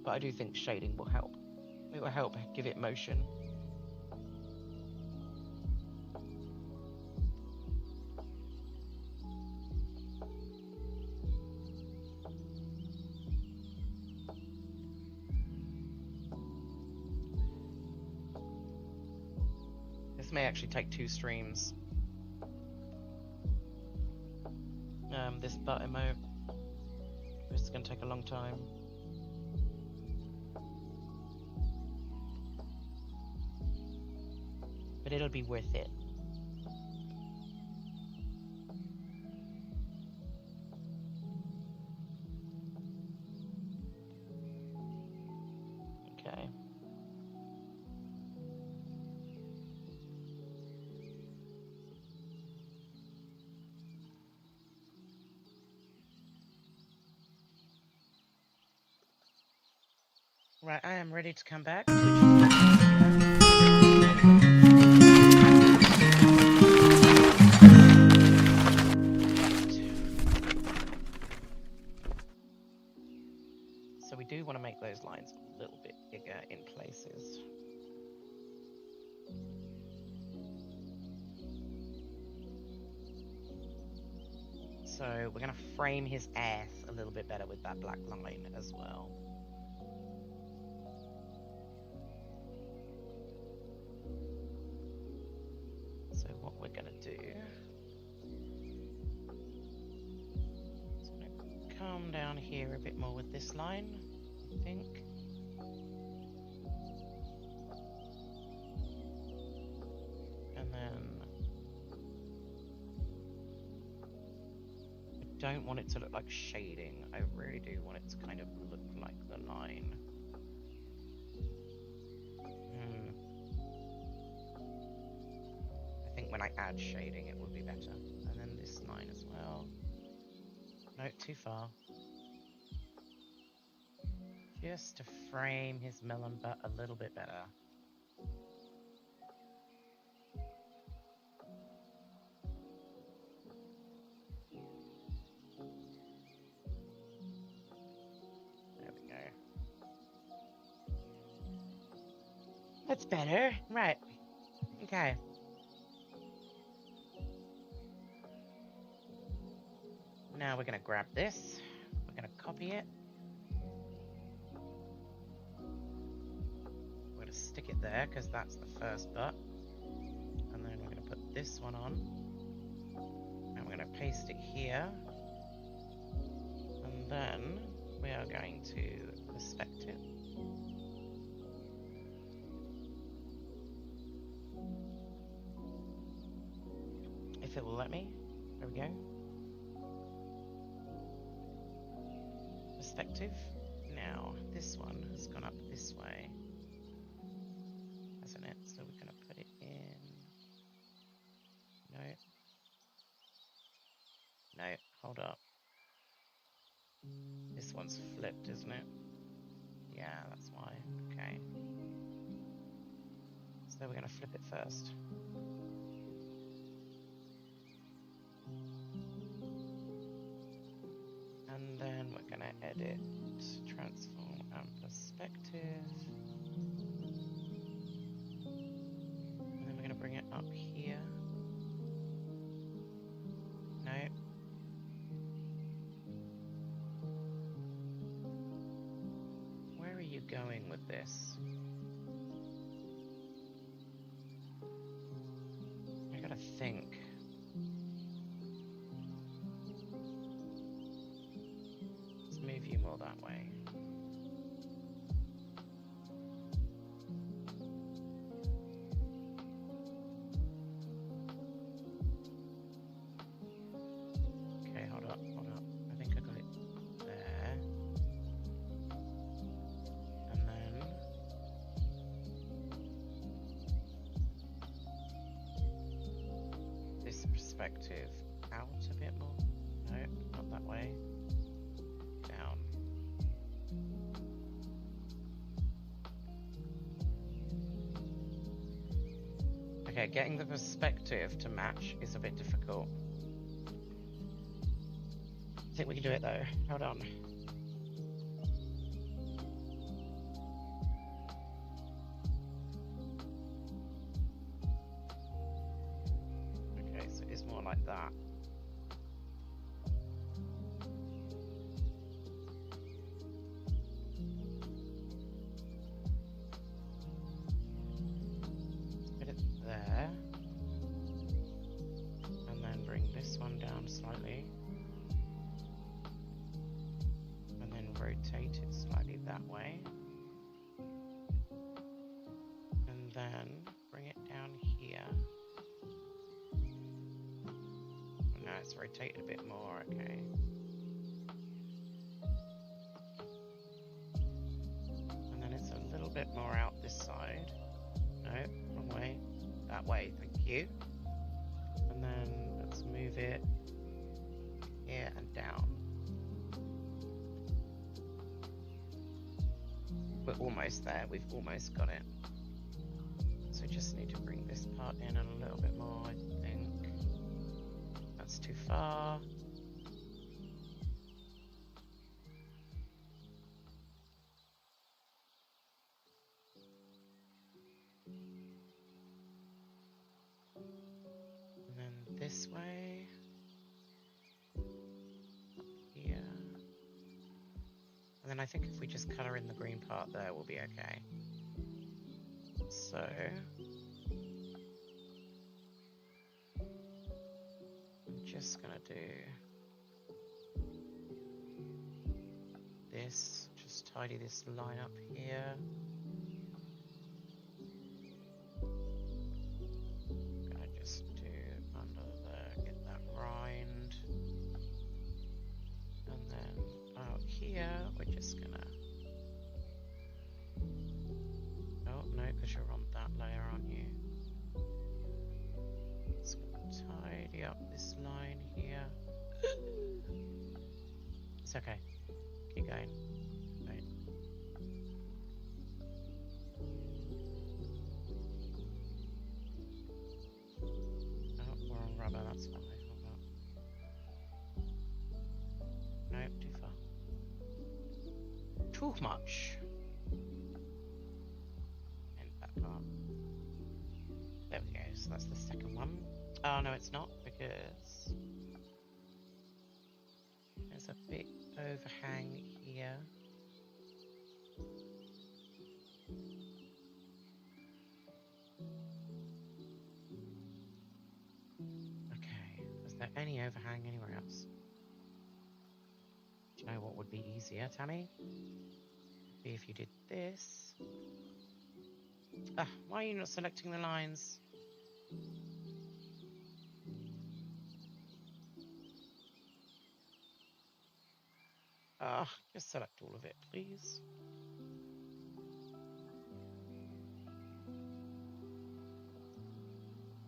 But I do think shading will help. It will help give it motion. This may actually take 2 streams. This butt emote. This is going to take a long time. But it'll be worth it. Okay. Right, I am ready to come back. So we do want to make those So we're going to frame his ass a little bit better with that black line as well. So what we're going to do is going to come down here a bit more with this line, I think. And then I don't want it to look like shading. I really do want it to kind of look like the line. I think when I add shading it will be better. And then this line as well. No, too far. Just to frame his melon butt a little bit better. There we go. That's better. Right. Okay. Now we're going to grab this. We're going to copy it. We're going to stick it there because that's the first butt. And then we're going to put this one on. And we're going to paste it here. And then we are going to perspect it. If it will let me. There we go. Perspective. Now, this one has gone up this way, hasn't it? So we're going to put it in. No. No, hold up. This one's flipped, isn't it? Yeah, that's why. Okay. So we're going to flip it first. And then we're going to edit, transform, and perspective. And then we're going to bring it up here. No. Where are you going with this? I gotta think. Let's move you more that way. Okay, hold up. I think I got it there. And then this perspective out a bit more. No, not that way. Down. Okay, getting the perspective to match is a bit difficult. I think we can do it though. Hold on. Okay, so it's more like that. Put it there. And then bring this one down slightly. And then rotate it slightly that way. And then bring it down here. Oh, now it's rotated a bit more, okay. And then it's a little bit more out this side. No, wrong way. That way, thank you. And then let's move it here and down. We're almost there, we've almost got it. So just need to bring this part in a little bit more, I think. That's too far. And then this way. And then I think if we just colour in the green part there, we'll be okay. So I'm just gonna do this, just tidy this line up here. Gonna just do under there, get that rind. And then out here, we're just gonna, oh no, because you're on that layer, aren't you? Just gonna tidy up this line here. It's okay, keep going. Right. Oh, we're on rubber, that's fine. No, too far. Too much. And that part. There we go, so that's the second one. Oh no, it's not, because there's a big overhang here. Okay, is there any overhang anywhere else? Do you know what would be easier, Tammy? Would be if you did this. Ah, why are you not selecting the lines? Ah, just select all of it, please.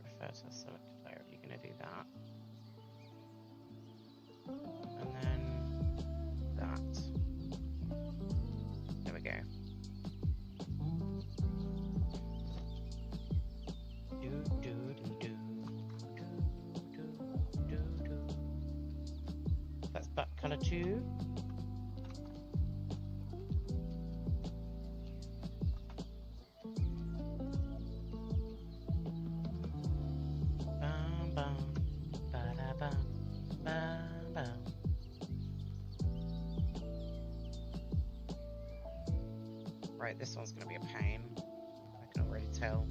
Prefer to select a layer if you're going to do that. And then that. There we go. That's butt colour 2. Bum, bum, ba-da-bum, bum, bum. Right, this one's going to be a pain. I can already tell.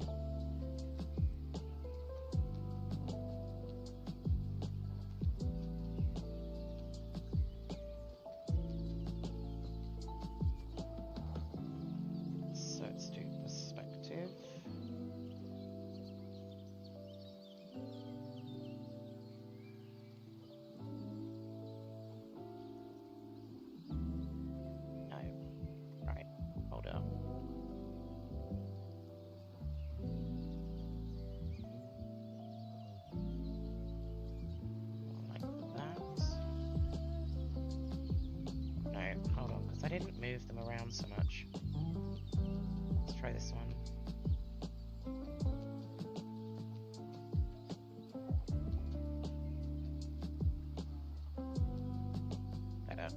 So let's do perspective. No. Right, hold up. Like that. No, hold on, because I didn't move them around so much. Let's try this one. Better.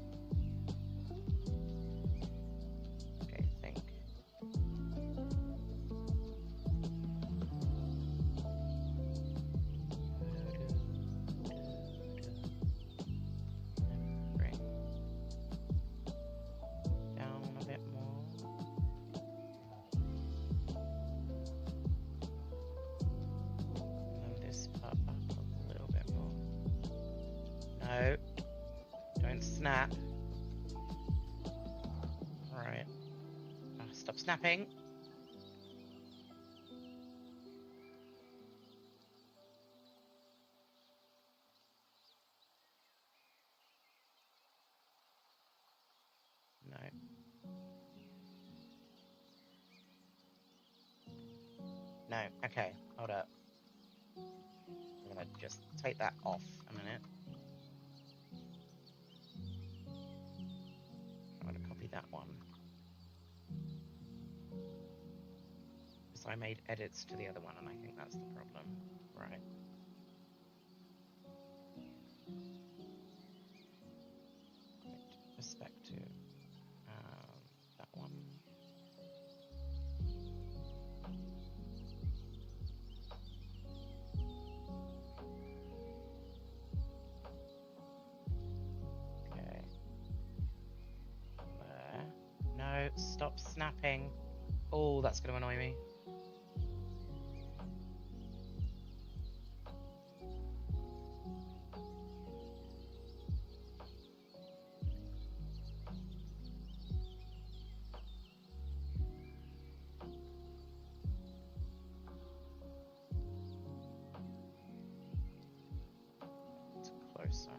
Okay, think. Bring down a bit more. And then this part up a little bit more. No, don't snap. Alright. Stop snapping. No. No, okay, hold up. I'm gonna just take that off a minute. I'm gonna copy that one. Because I made edits to the other one and I think that's the problem. Right. Perspective. That one. Okay. snapping. Oh, that's going to annoy me. It's closer.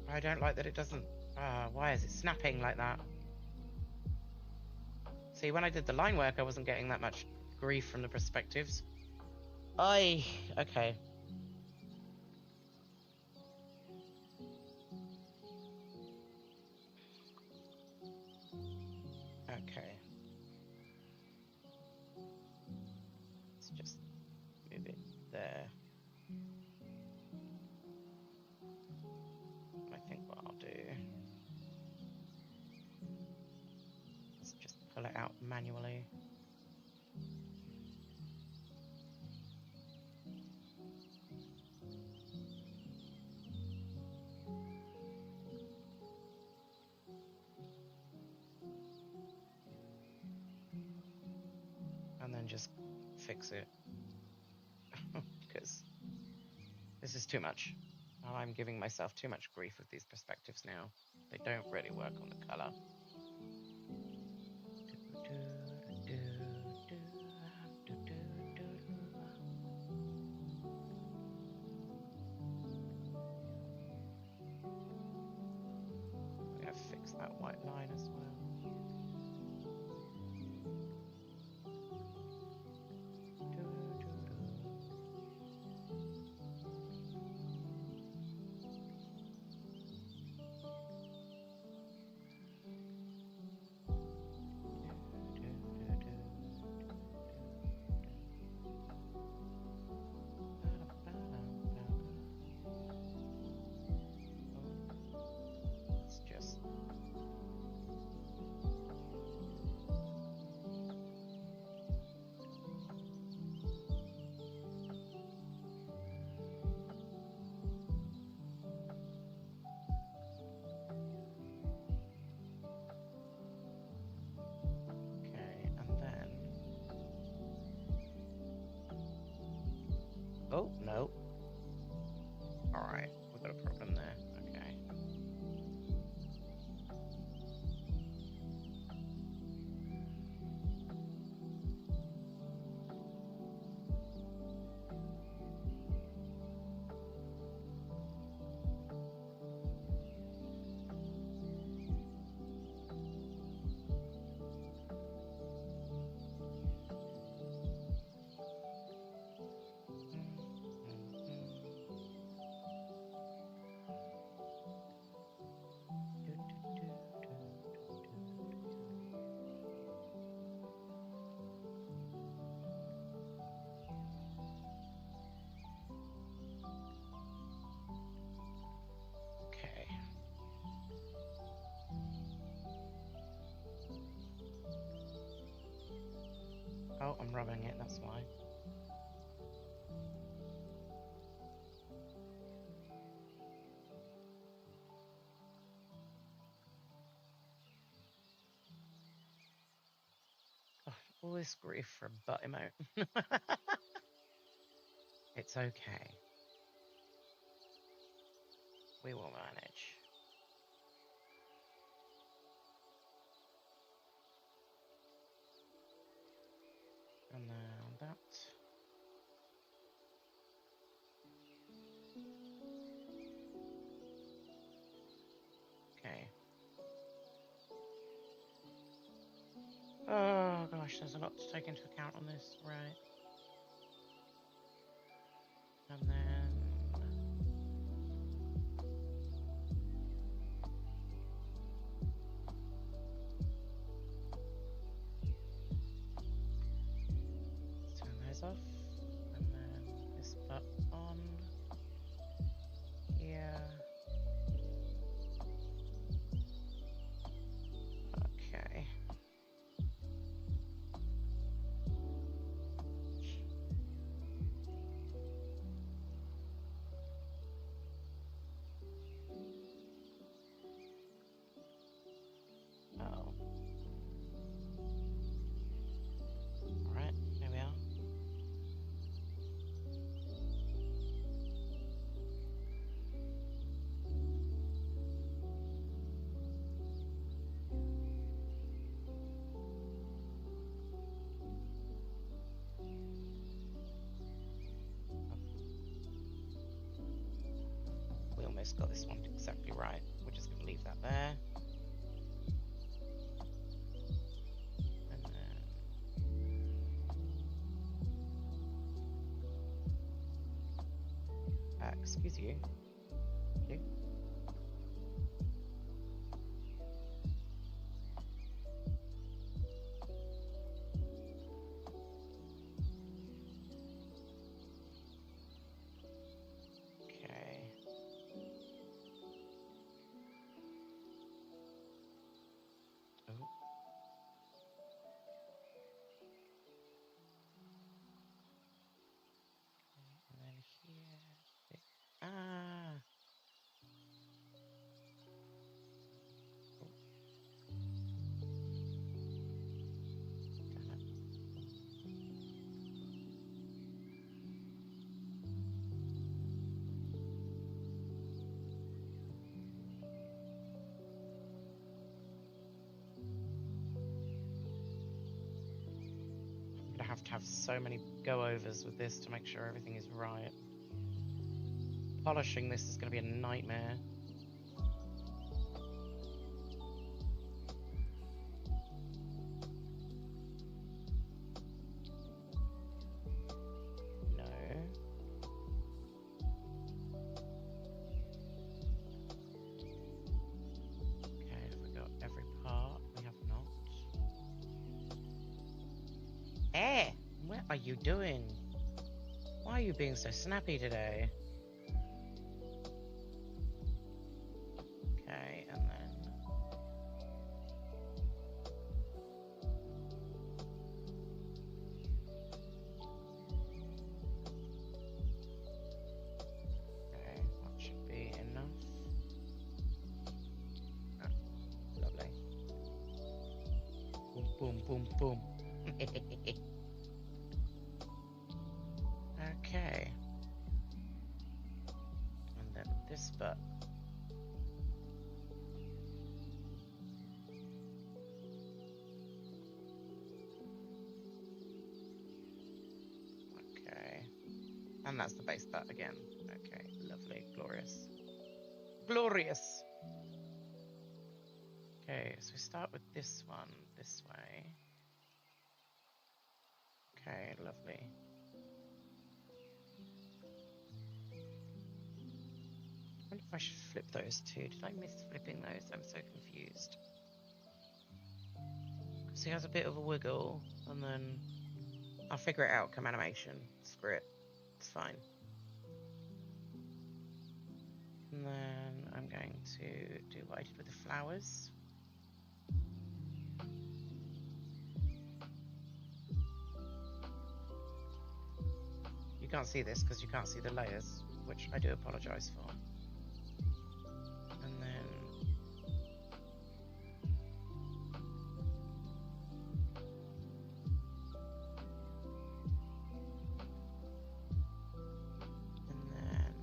I don't like that it doesn't... why is it snapping like that? See, when I did the line work, I wasn't getting that much grief from the perspectives. Okay. Okay. Let's just move it there. I think what I'll do is just pull it out manually. And then just fix it. Because this is too much. I'm giving myself too much grief with these perspectives now. They don't really work on the color. I'm going to fix that white line as well. It's just... Okay, and then... Oh, no. Alright, we've got a problem there. Okay. Okay. Oh, I'm rubbing it, that's why. Oh, all this grief for a butt emote. It's okay. We will manage. And now that. Okay. Oh gosh, there's a lot to take into account on this, right? And then turn those off, and then this butt on here. almost got this one exactly right. We're just going to leave that there. And then... excuse you. You? Okay. Oh. And then here. Ah. Oh, damn it. I'm gonna have to have so many go-overs with this to make sure everything is right. Polishing this is going to be a nightmare. No. Okay, have we got every part? We have not. Eh! What are you doing? Why are you being so snappy today? Okay, and then... okay, that should be enough. Ah, lovely. Boom, boom, boom, boom. Okay. And then this butt. Okay. And that's the base butt again. Okay, lovely, glorious. Glorious! Okay, so we start with this one this way. Okay, lovely. I wonder if I should flip those two. Did I miss flipping those? I'm so confused. Because he has a bit of a wiggle, and then I'll figure it out come animation. Screw it. It's fine. And then I'm going to do what I did with the flowers. You can't see this because you can't see the layers, which I do apologise for. And then... and then...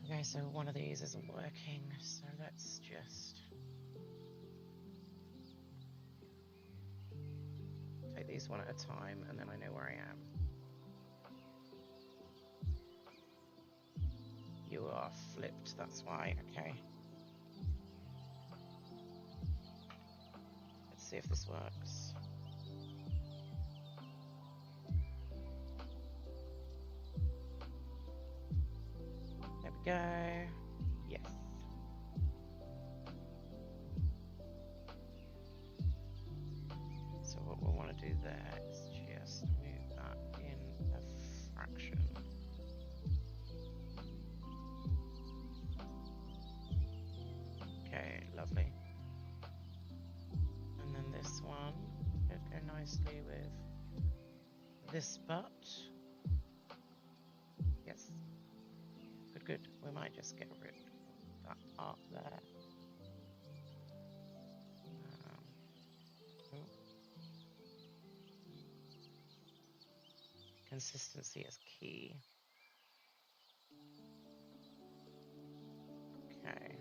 okay, so one of these isn't working, so let's just take these one at a time, and then I know where I am. You are flipped, that's why. Okay. Let's see if this works. There we go. Yes. So what we'll want to do there is just move that in a fraction. Okay, lovely. And then this one could go nicely with this butt. Yes. Good, good. We might just get rid of that part there. Oh. Consistency is key. Okay.